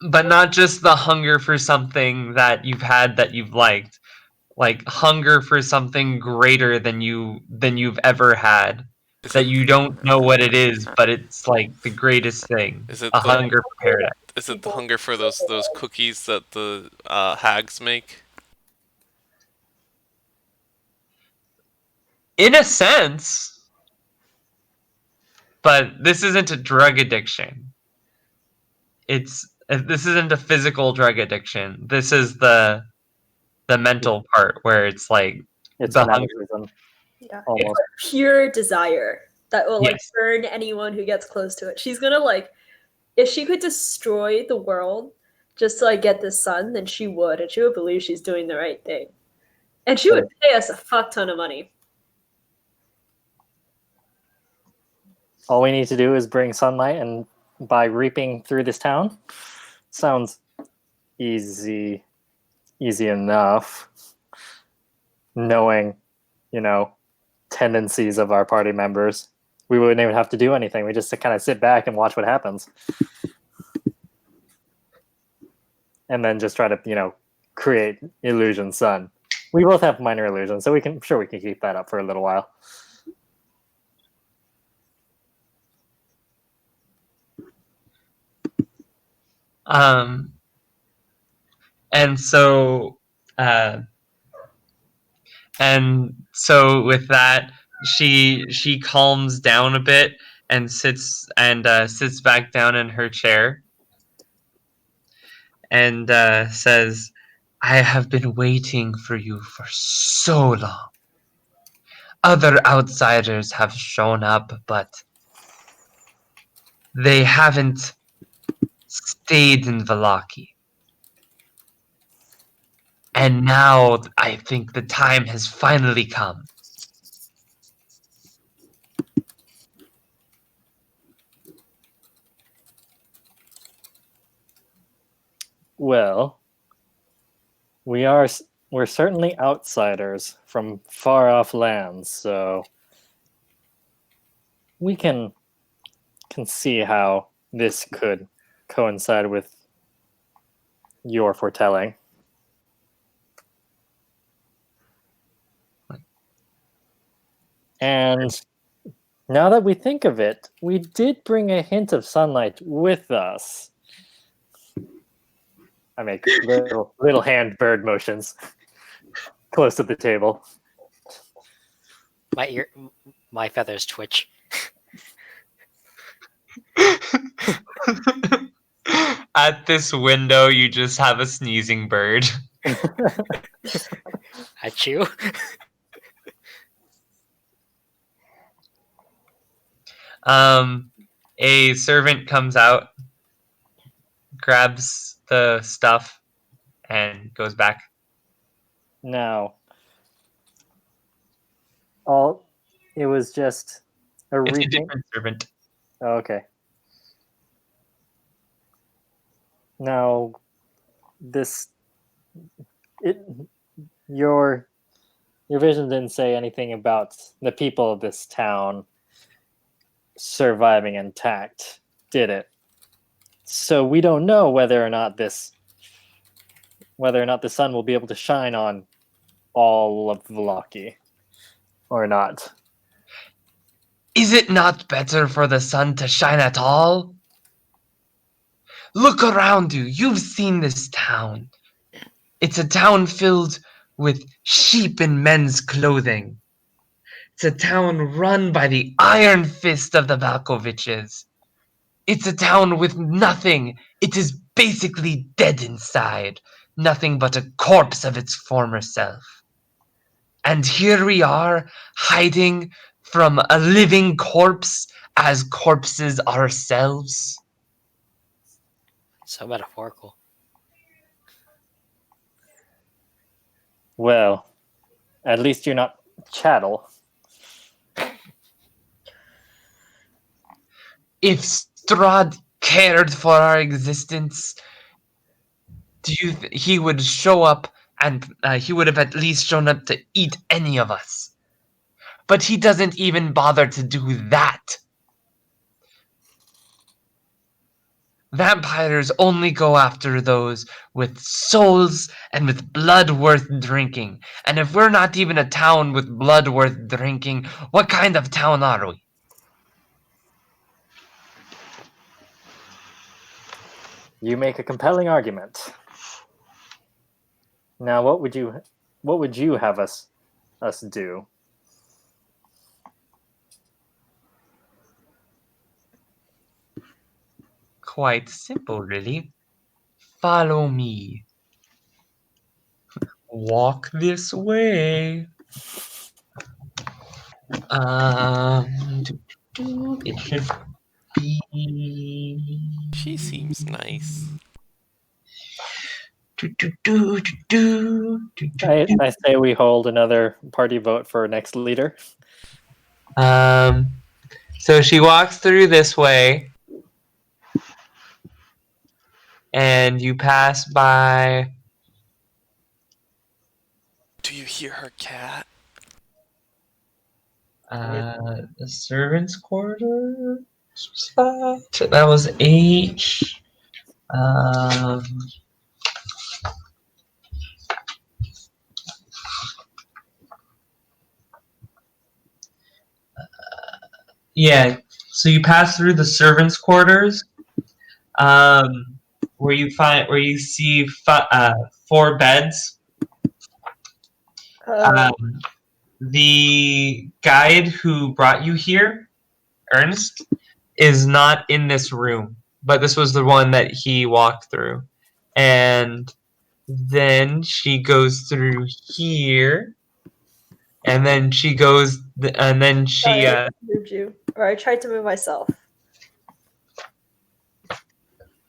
But not just the hunger for something that you've had that you've liked, like hunger for something greater than you've ever had. That you don't know what it is, but it's like the greatest thing. Is it A hunger for paradise. Is it the people hunger for those cookies that the hags make? In a sense, but this isn't a drug addiction. This isn't a physical drug addiction. This is the mental part where it's like It's the an hunger. animism, Yeah. almost. Pure desire that will like Yes. burn anyone who gets close to it. She's gonna like, if she could destroy the world just to like get this sun, then she would, and she would believe she's doing the right thing, and she would pay us a fuck ton of money. All we need to do is bring sunlight, and by reaping through this town, sounds easy enough. Knowing, tendencies of our party members, we wouldn't even have to do anything. We just kind of sit back and watch what happens, and then just try to, create illusion sun. We both have minor illusions, so we can keep that up for a little while. And so with that, she calms down a bit and sits back down in her chair and says, "I have been waiting for you for so long. Other outsiders have shown up, but they haven't stayed in Vallaki. And now I think the time has finally come." Well, we're certainly outsiders from far off lands, so we can see how this could coincide with your foretelling. And now that we think of it, we did bring a hint of sunlight with us. I make little hand bird motions close to the table. My feathers twitch. At this window, you just have a sneezing bird. At you. A servant comes out, grabs the stuff, and goes back. Now, it was just a It's a reaping. different servant. Oh, okay. Now, your vision didn't say anything about the people of this town surviving intact, did it? So we don't know whether or not the sun will be able to shine on all of Vallaki or not. Is it not better for the sun to shine at all? Look around you. You've seen this town. It's a town filled with sheep in men's clothing. It's a town run by the iron fist of the Valkoviches. It's a town with nothing. It is basically dead inside. Nothing but a corpse of its former self. And here we are, hiding from a living corpse as corpses ourselves. So metaphorical. Well, at least you're not chattel. If Strahd cared for our existence, he would show up, and he would have at least shown up to eat any of us. But he doesn't even bother to do that. Vampires only go after those with souls and with blood worth drinking. And if we're not even a town with blood worth drinking, what kind of town are we? You make a compelling argument. Now, what would you have us do? Quite simple, really. Follow me. Walk this way. It should be. She seems nice. I say we hold another party vote for next leader. So she walks through this way, and you pass by. Do you hear her cat? The servants' quarter spot. That was H. Yeah. So you pass through the servants' quarters, where you see 4 beds. The guide who brought you here, Ernst, is not in this room, but this was the one that he walked through. And then she goes through here, and then she goes, and then she. Sorry, I moved you, or I tried to move myself.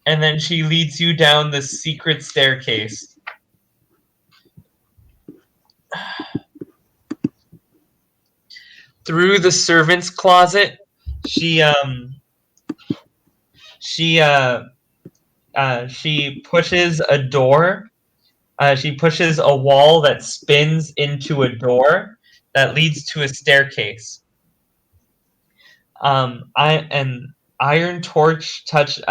And then she leads you down the secret staircase. Through the servants' closet, she pushes a door. She pushes a wall that spins into a door that leads to a staircase. Iron torch scones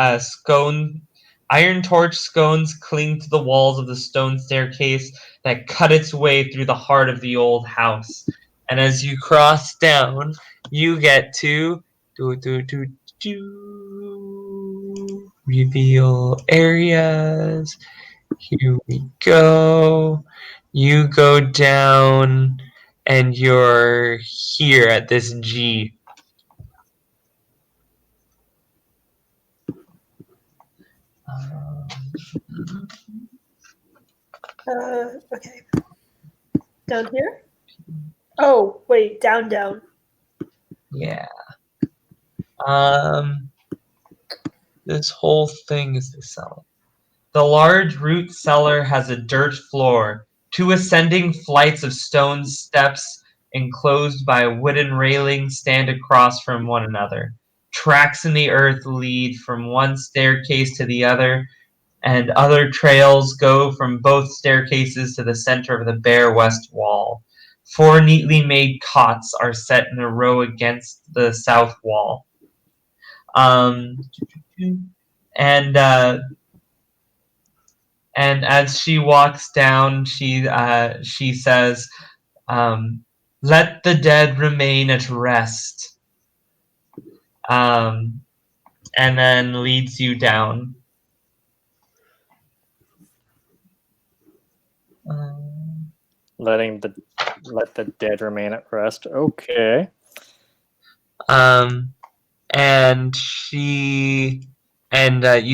cling to the walls of the stone staircase that cut its way through the heart of the old house. And as you cross down, you get to reveal areas. Here we go. You go down, and you're here at this G. Okay. Down here? Oh, wait, down. Yeah. This whole thing is the cellar. The large root cellar has a dirt floor, 2 ascending flights of stone steps enclosed by a wooden railing stand across from one another. Tracks in the earth lead from one staircase to the other, and other trails go from both staircases to the center of the bare west wall. 4 neatly made cots are set in a row against the south wall. And as she walks down, she says, "Let the dead remain at rest," and then leads you down. Let the dead remain at rest. Okay. And you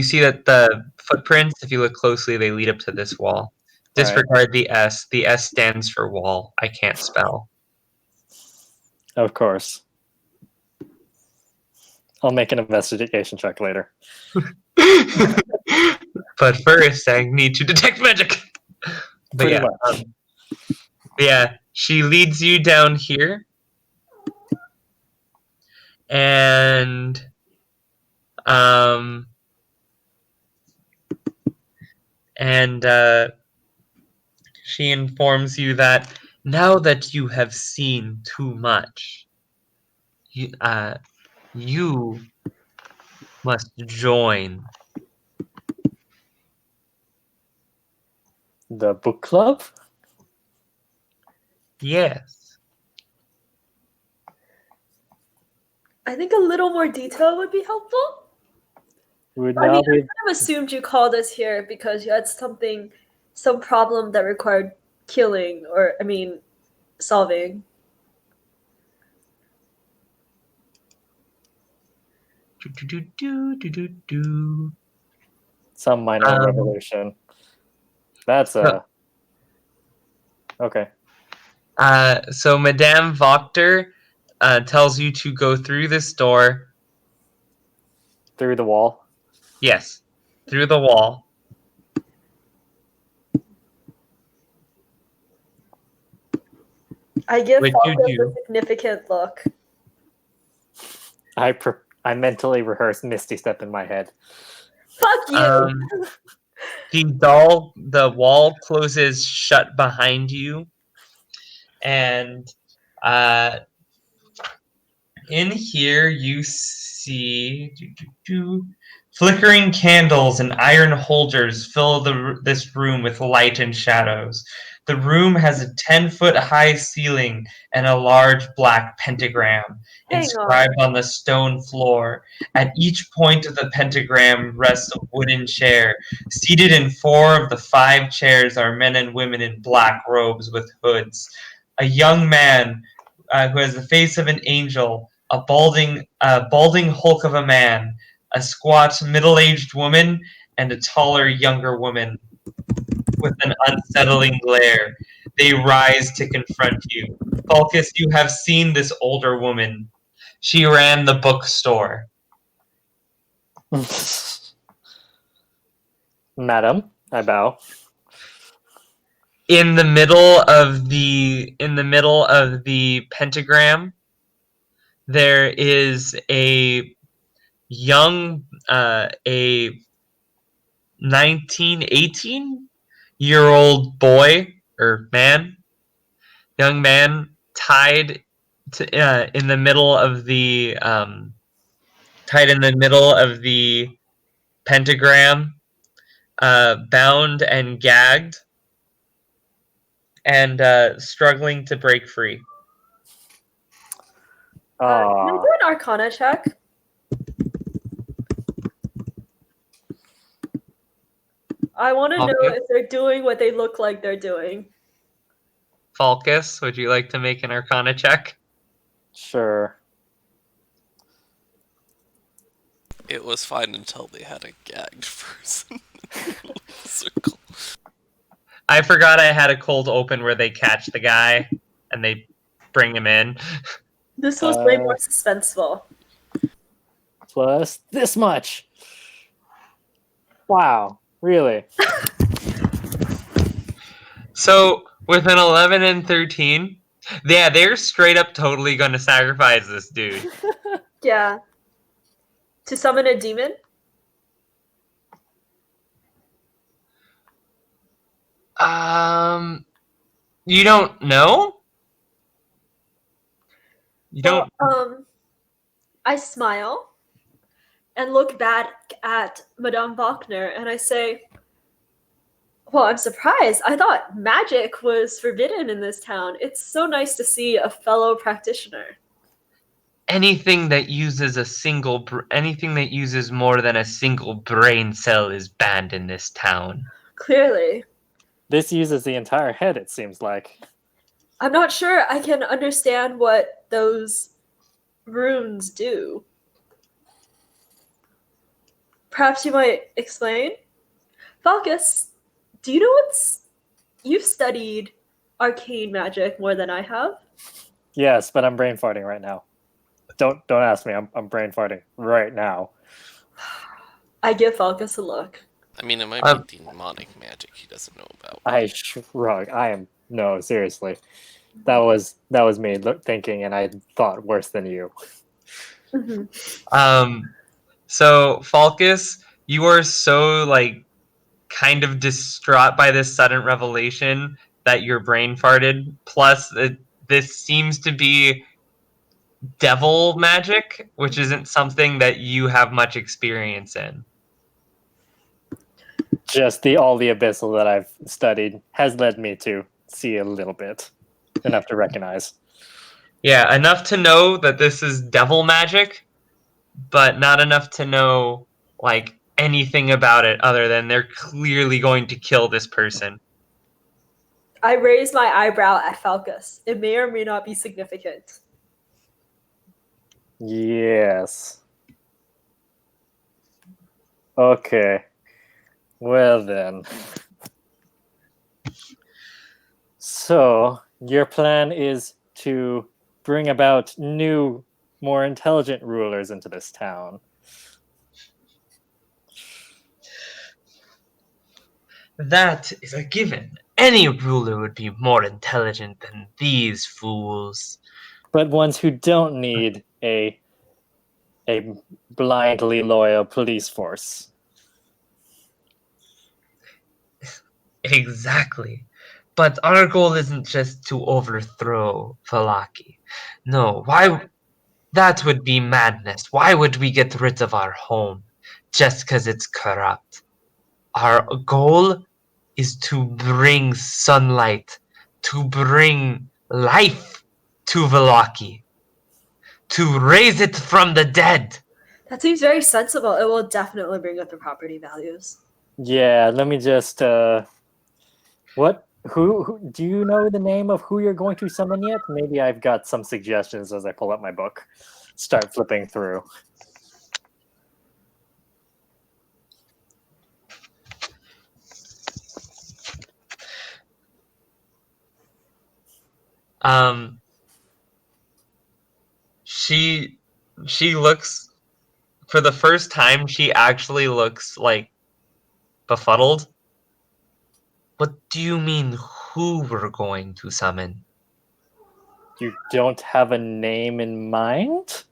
see that the footprints, if you look closely, they lead up to this wall. Disregard the S. The S stands for wall. I can't spell. Of course. I'll make an investigation check later. But first, I need to detect magic. But Pretty much. Yeah, she leads you down here. And she informs you that now that you have seen too much, you must join the book club. Yes. I think a little more detail would be helpful. Would I now mean, I be kind of assumed you called us here because you had some problem that required killing, or solving. some minor revolution. That's okay. So Madame Voctor tells you to go through this door. Through the wall. Yes, through the wall. I give Would you Falkas a do? significant look. I mentally rehearse Misty Step in my head. Fuck you! The wall closes shut behind you, and in here you see flickering candles and iron holders fill this room with light and shadows. The room has a 10-foot high ceiling and a large black pentagram inscribed on the stone floor. At each point of the pentagram rests a wooden chair. Seated in 4 of the 5 chairs are men and women in black robes with hoods. A young man who has the face of an angel, a balding hulk of a man, a squat middle-aged woman, and a taller younger woman with an unsettling glare. They rise to confront you. Falkas, you have seen this older woman. She ran the bookstore. Madam, I bow. In the middle of the pentagram, there is a young a 18-year-old boy or young man tied in the middle of the pentagram, bound and gagged, and struggling to break free. Can I do an Arcana check? I want to know if they're doing what they look like they're doing. Falkas, would you like to make an Arcana check? Sure. It was fine until they had a gagged person. Circle. I forgot I had a cold open where they catch the guy and they bring him in. This was way more suspenseful. Plus this much. Wow, really? So with an 11 and 13, yeah, they're straight up totally going to sacrifice this dude. Yeah. To summon a demon? You don't know? You don't. I smile and look back at Madame Wagner and I say, well, I'm surprised. I thought magic was forbidden in this town. It's so nice to see a fellow practitioner. Anything that uses more than a single brain cell is banned in this town. Clearly. This uses the entire head, it seems like. I'm not sure I can understand what those runes do. Perhaps you might explain? Falkas, do you know you've studied arcane magic more than I have? Yes, but I'm brain farting right now. Don't ask me. I'm brain farting right now. I give Falkas a look. I mean, it might be demonic magic he doesn't know about. I shrug. No, seriously. That was me thinking, and I thought worse than you. Mm-hmm. So Falkas, you are so kind of distraught by this sudden revelation that your brain farted. Plus, this seems to be devil magic, which isn't something that you have much experience in. Just all the abyssal that I've studied has led me to see a little bit, enough to recognize. Yeah, enough to know that this is devil magic, but not enough to know anything about it other than they're clearly going to kill this person. I raise my eyebrow at Falkas. It may or may not be significant. Yes. Okay. Well then. So, your plan is to bring about new, more intelligent rulers into this town. That is a given. Any ruler would be more intelligent than these fools. But ones who don't need a blindly loyal police force. Exactly. But our goal isn't just to overthrow Vallaki. No, why? That would be madness. Why would we get rid of our home just because it's corrupt? Our goal is to bring sunlight, to bring life to Vallaki, to raise it from the dead. That seems very sensible. It will definitely bring up the property values. Yeah, let me just who do you know the name of who you're going to summon yet? Maybe I've got some suggestions as I pull up my book. Start flipping through. She looks, for the first time, she actually looks like befuddled. What do you mean, who we're going to summon? You don't have a name in mind?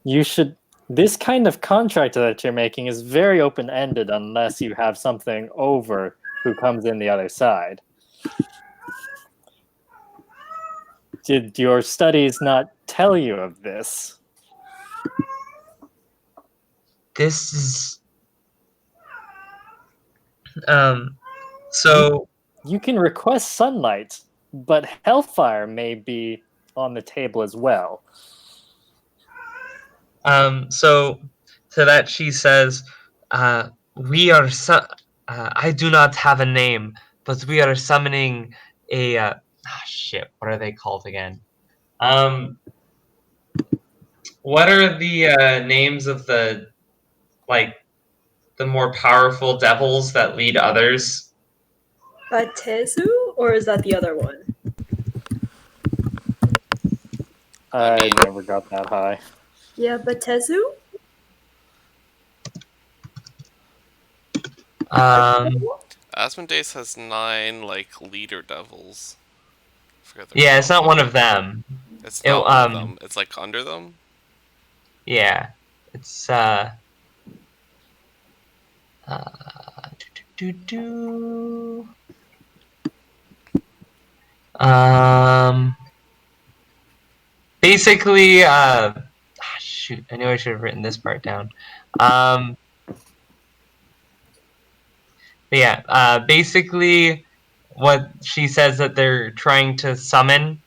You should. This kind of contract that you're making is very open-ended unless you have something over who comes in the other side. Did your studies not tell you of this? This is... So... You can request sunlight, but hellfire may be on the table as well. So to that she says, we are I do not have a name, but we are summoning a shit, what are they called again? What are the names of the, like, the more powerful devils that lead others? Batezu? Or is that the other one? I never got that high. Yeah, Batezu? Asmodeus has 9 like leader devils. Yeah, it's not one of them. It's not one of them. It's like under them. Yeah, it's basically, shoot, I knew I should have written this part down. But yeah, basically, what she says that they're trying to summon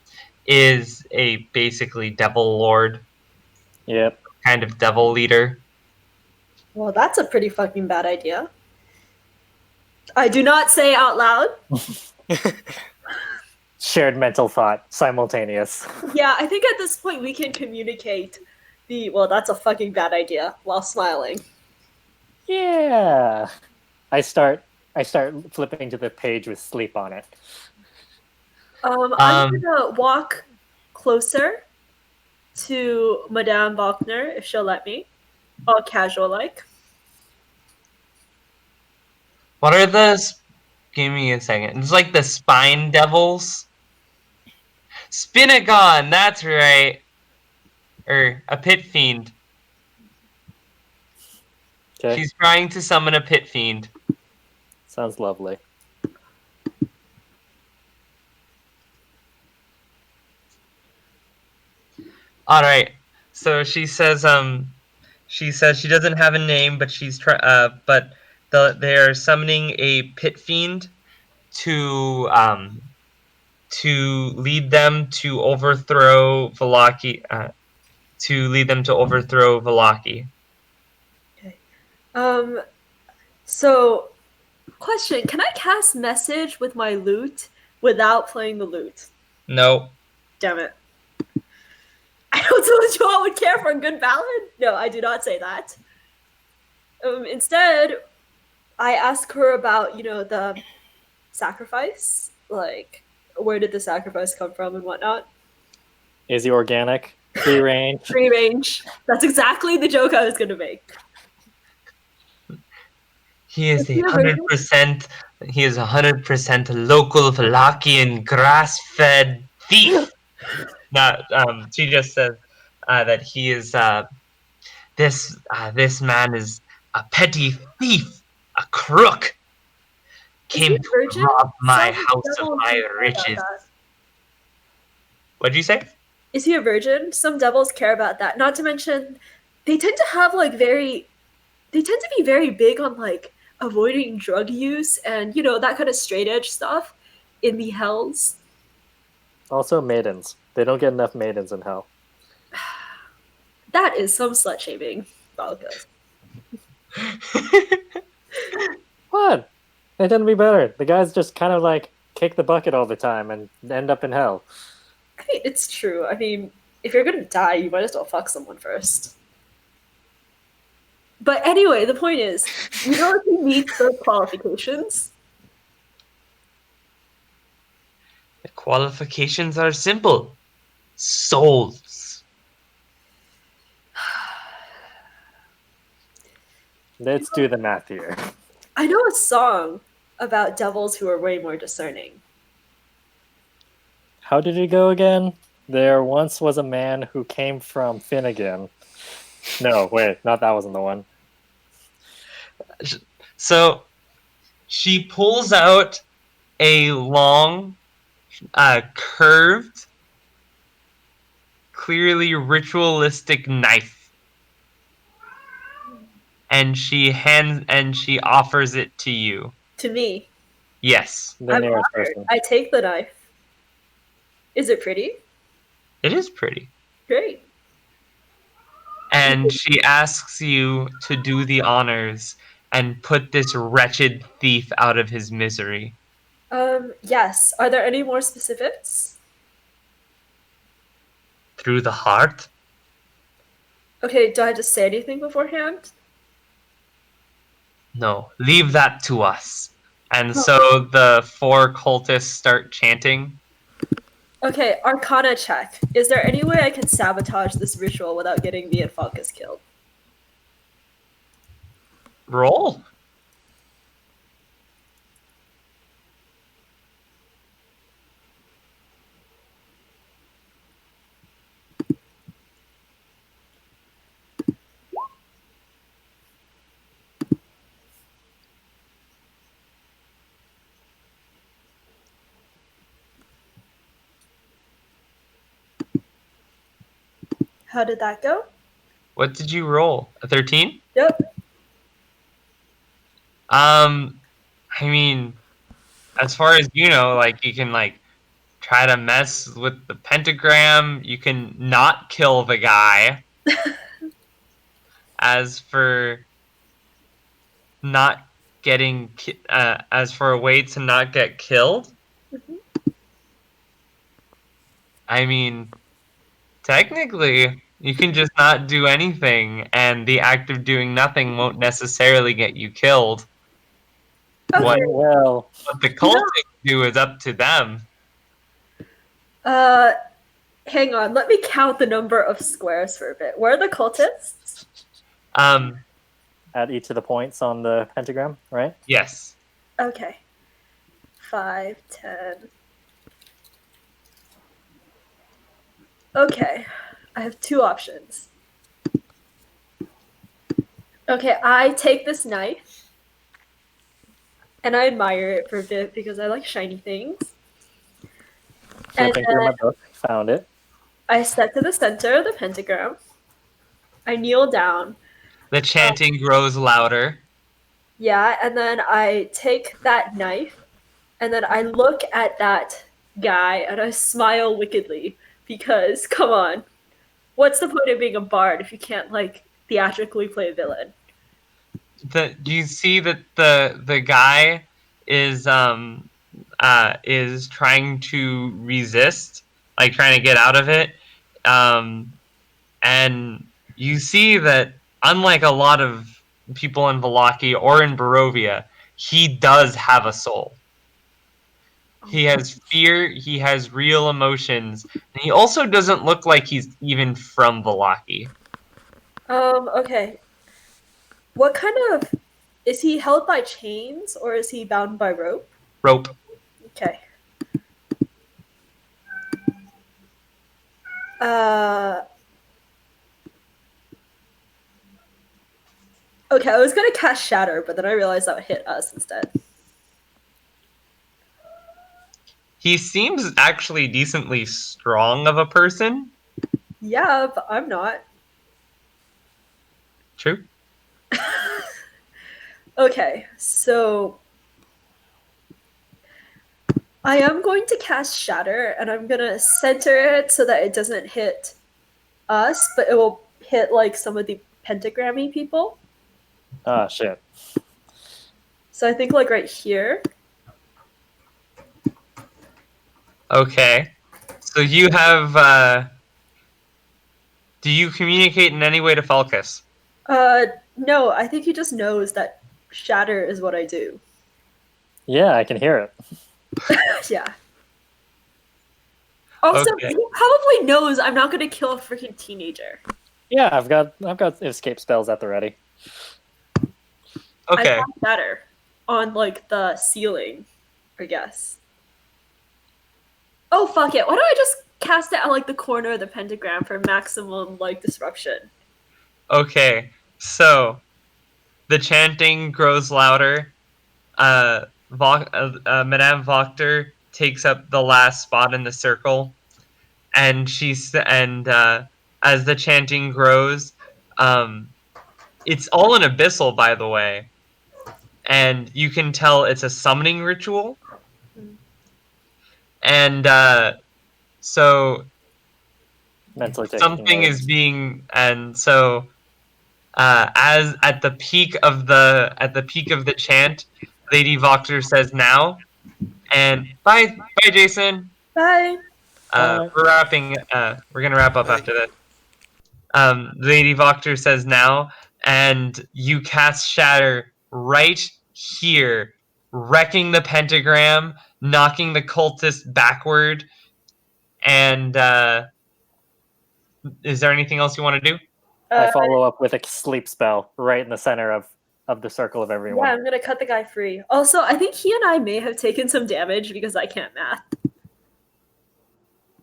is a basically devil lord. Yep. Kind of devil leader. Well, that's a pretty fucking bad idea. I do not say out loud. Shared mental thought, simultaneous. Yeah, I think at this point we can communicate the, well, that's a fucking bad idea, while smiling. Yeah. I start flipping to the page with sleep on it. I'm gonna walk closer to Madame Faulkner, if she'll let me. All casual like. What are the... Give me a second. It's like the spine devils. Spinagon, that's right. Or a pit fiend. Okay. She's trying to summon a pit fiend. Sounds lovely. All right. So she says she doesn't have a name, but they are summoning a pit fiend to lead them to overthrow Vallaki. to lead them to overthrow Vallaki. So, question: can I cast message with my lute without playing the lute? No. Damn it! I don't know Joel would care for a good ballad. No, I do not say that. Instead, I ask her about the sacrifice, like where did the sacrifice come from and whatnot. Is he organic? Free range? Free range. That's exactly the joke I was gonna make. He is 100%. He is 100% local Wallachian grass-fed thief. Now, she just says that he is. This man is a petty thief, a crook. Came to rob my house of my riches. What'd you say? Is he a virgin? Some devils care about that. Not to mention, they tend to have they tend to be very big on avoiding drug use and that kind of straight edge stuff in the hells. Also maidens. They don't get enough maidens in hell. That is some slut shaming, Falkas. What? They tend to be better. The guys just kind of kick the bucket all the time and end up in hell. I mean, it's true. I mean, if you're gonna die, you might as well fuck someone first. But anyway, the point is, you know if you meet the qualifications? The qualifications are simple. Souls. Let's do the math here. I know a song about devils who are way more discerning. How did it go again? There once was a man who came from Finnegan. No, wait, that wasn't the one. So she pulls out a long, curved, clearly ritualistic knife, and she offers it to you. To me. Yes. I'm honored. I take the knife. Is it pretty? It is pretty. Great. And she asks you to do the honors and put this wretched thief out of his misery. Yes. Are there any more specifics? Through the heart? Okay, do I just say anything beforehand? No, leave that to us. And so the 4 cultists start chanting. Okay, Arcana check. Is there any way I can sabotage this ritual without getting me and Falkas killed? Roll. How did that go? What did you roll? A 13? Yep. I mean, as far as you know, you can try to mess with the pentagram. You can not kill the guy. As for not getting, as for a way to not get killed, I mean, technically, you can just not do anything, and the act of doing nothing won't necessarily get you killed. Okay. What the cultists do is up to them. Hang on. Let me count the number of squares for a bit. Where are the cultists? At each of the points on the pentagram, right? Yes. Okay. 5, 10. Okay. I have 2 options. Okay, I take this knife and I admire it for a bit because I like shiny things. Flipping through my book, found it. I step to the center of the pentagram. I kneel down. The chanting grows louder. Yeah, and then I take that knife and then I look at that guy and I smile wickedly because, come on, What's the point of being a bard if you can't like theatrically play a villain? Do you see that the guy is trying to resist, like trying to get out of it, and you see that unlike a lot of people in Vallaki or in Barovia, he does have a soul. He has fear, he has real emotions, and he also doesn't look like he's even from Vallaki. Okay. What kind of is he held by chains or is he bound by rope? Rope. Okay. Okay, I was gonna cast Shatter, but then I realized that would hit us instead. He seems actually decently strong of a person. Yeah, but I'm not. True. Okay, so I am going to cast Shatter, and I'm gonna center it so that it doesn't hit us, but it will hit like some of the pentagrammy people. Ah, shit. So I think like right here. Okay. So you have do you communicate in any way to Falkas? No, I think he just knows that Shatter is what I do. Yeah, I can hear it. Yeah. Also, Okay. he probably knows I'm not gonna kill a freaking teenager. Yeah, I've got escape spells at the ready. Okay. I have Shatter on like the ceiling, I guess. Oh fuck it! Why don't I just cast it at like the corner of the pentagram for maximum like disruption? Okay. So the chanting grows louder. Madame Voctor takes up the last spot in the circle, and as the chanting grows, it's all an abyssal, by the way, and you can tell it's a summoning ritual, and so Mentally taking something notes. is being, and so as at the peak of the chant, Lady Voctor says now, and bye, Jason. Bye. We're gonna wrap up after this. Lady Voctor says now, and you cast Shatter right here, wrecking the pentagram, knocking the cultist backward. And is there anything else you want to do? I follow up with a sleep spell right in the center of the circle of everyone. Yeah, I'm gonna cut the guy free. Also, I think he and I may have taken some damage because I can't math.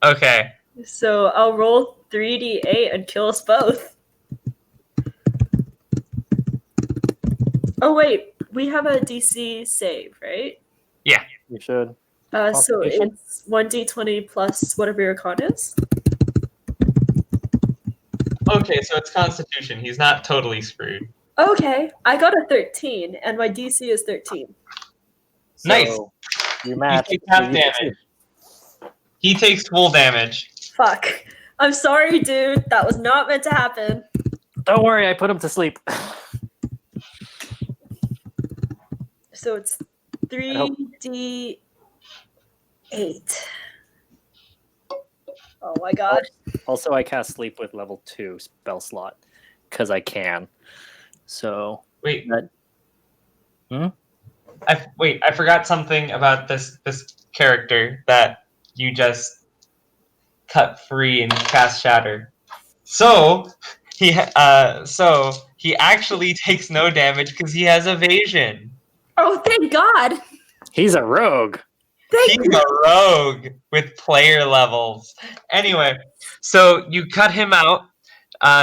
Okay. So I'll roll 3d8 and kill us both. Oh wait, we have a DC save, right? Yeah. You should. So Constitution? it's 1d20 plus whatever your con is. Okay, so it's Constitution. He's not totally screwed. Okay, I got a 13, and my DC is 13. So Nice. You match. He takes half damage. He takes full damage. Fuck. I'm sorry, dude. That was not meant to happen. Don't worry, I put him to sleep. So it's 3d8. Oh my god. Also, I cast sleep with level 2 spell slot because I can. So Wait. Hmm? I forgot something about this character that you just cut free and cast Shatter. So he actually takes no damage because he has evasion. Oh, thank God. He's a rogue. He's a rogue with player levels. Anyway, so you cut him out.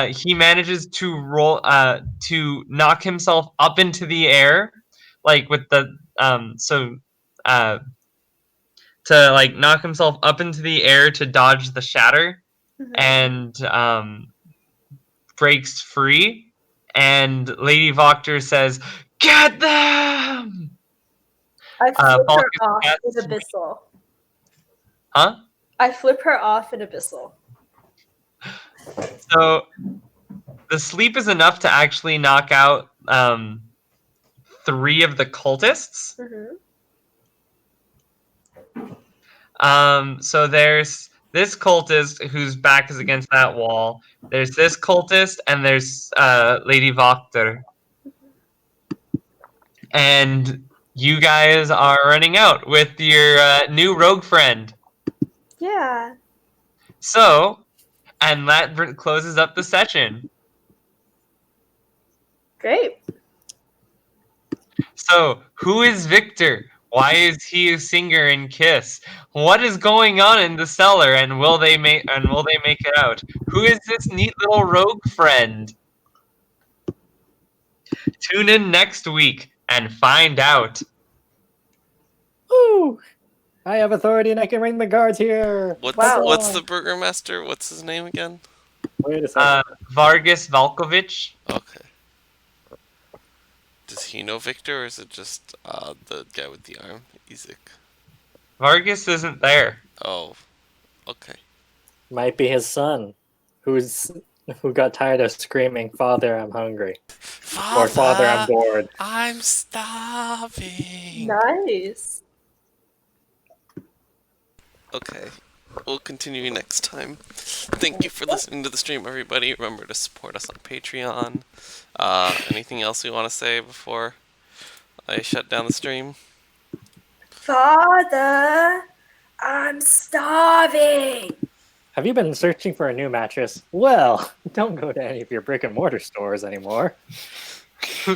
He manages to to knock himself up into the air, like with the to like knock himself up into the air to dodge the shatter, and breaks free. And Lady Voctor says, "Get them!" I flip her Falkas off casts- with Abyssal. Huh? I flip her off in Abyssal. So the sleep is enough to actually knock out 3 of the cultists. So there's this cultist whose back is against that wall. There's this cultist, and there's Lady Voctor. And you guys are running out with your new rogue friend. Yeah. So, and that closes up the session. Great. So, who is Victor? Why is he a singer in Kiss? What is going on in the cellar, and will they make it out? Who is this neat little rogue friend? Tune in next week and find out. Ooh! I have authority and I can ring the guards here. What's the burgomaster? What's his name again? Wait a second. Vargas Valkovich. Okay. Does he know Victor, or is it just the guy with the arm, Isaac? Vargas isn't there. Oh, okay. Might be his son, who got tired of screaming, "Father, I'm hungry," or "Father, I'm bored." I'm starving. Nice. Okay. We'll continue next time. Thank you for listening to the stream, everybody. Remember to support us on Patreon. Anything else we want to say before I shut down the stream? Father, I'm starving. Have you been searching for a new mattress? Well, don't go to any of your brick and mortar stores anymore.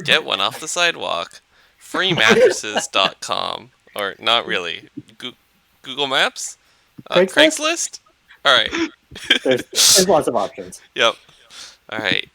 Get one off the sidewalk. Freemattresses.com. Or not really. Google Maps? Craigslist? Alright. There's lots of options. Yep. Alright.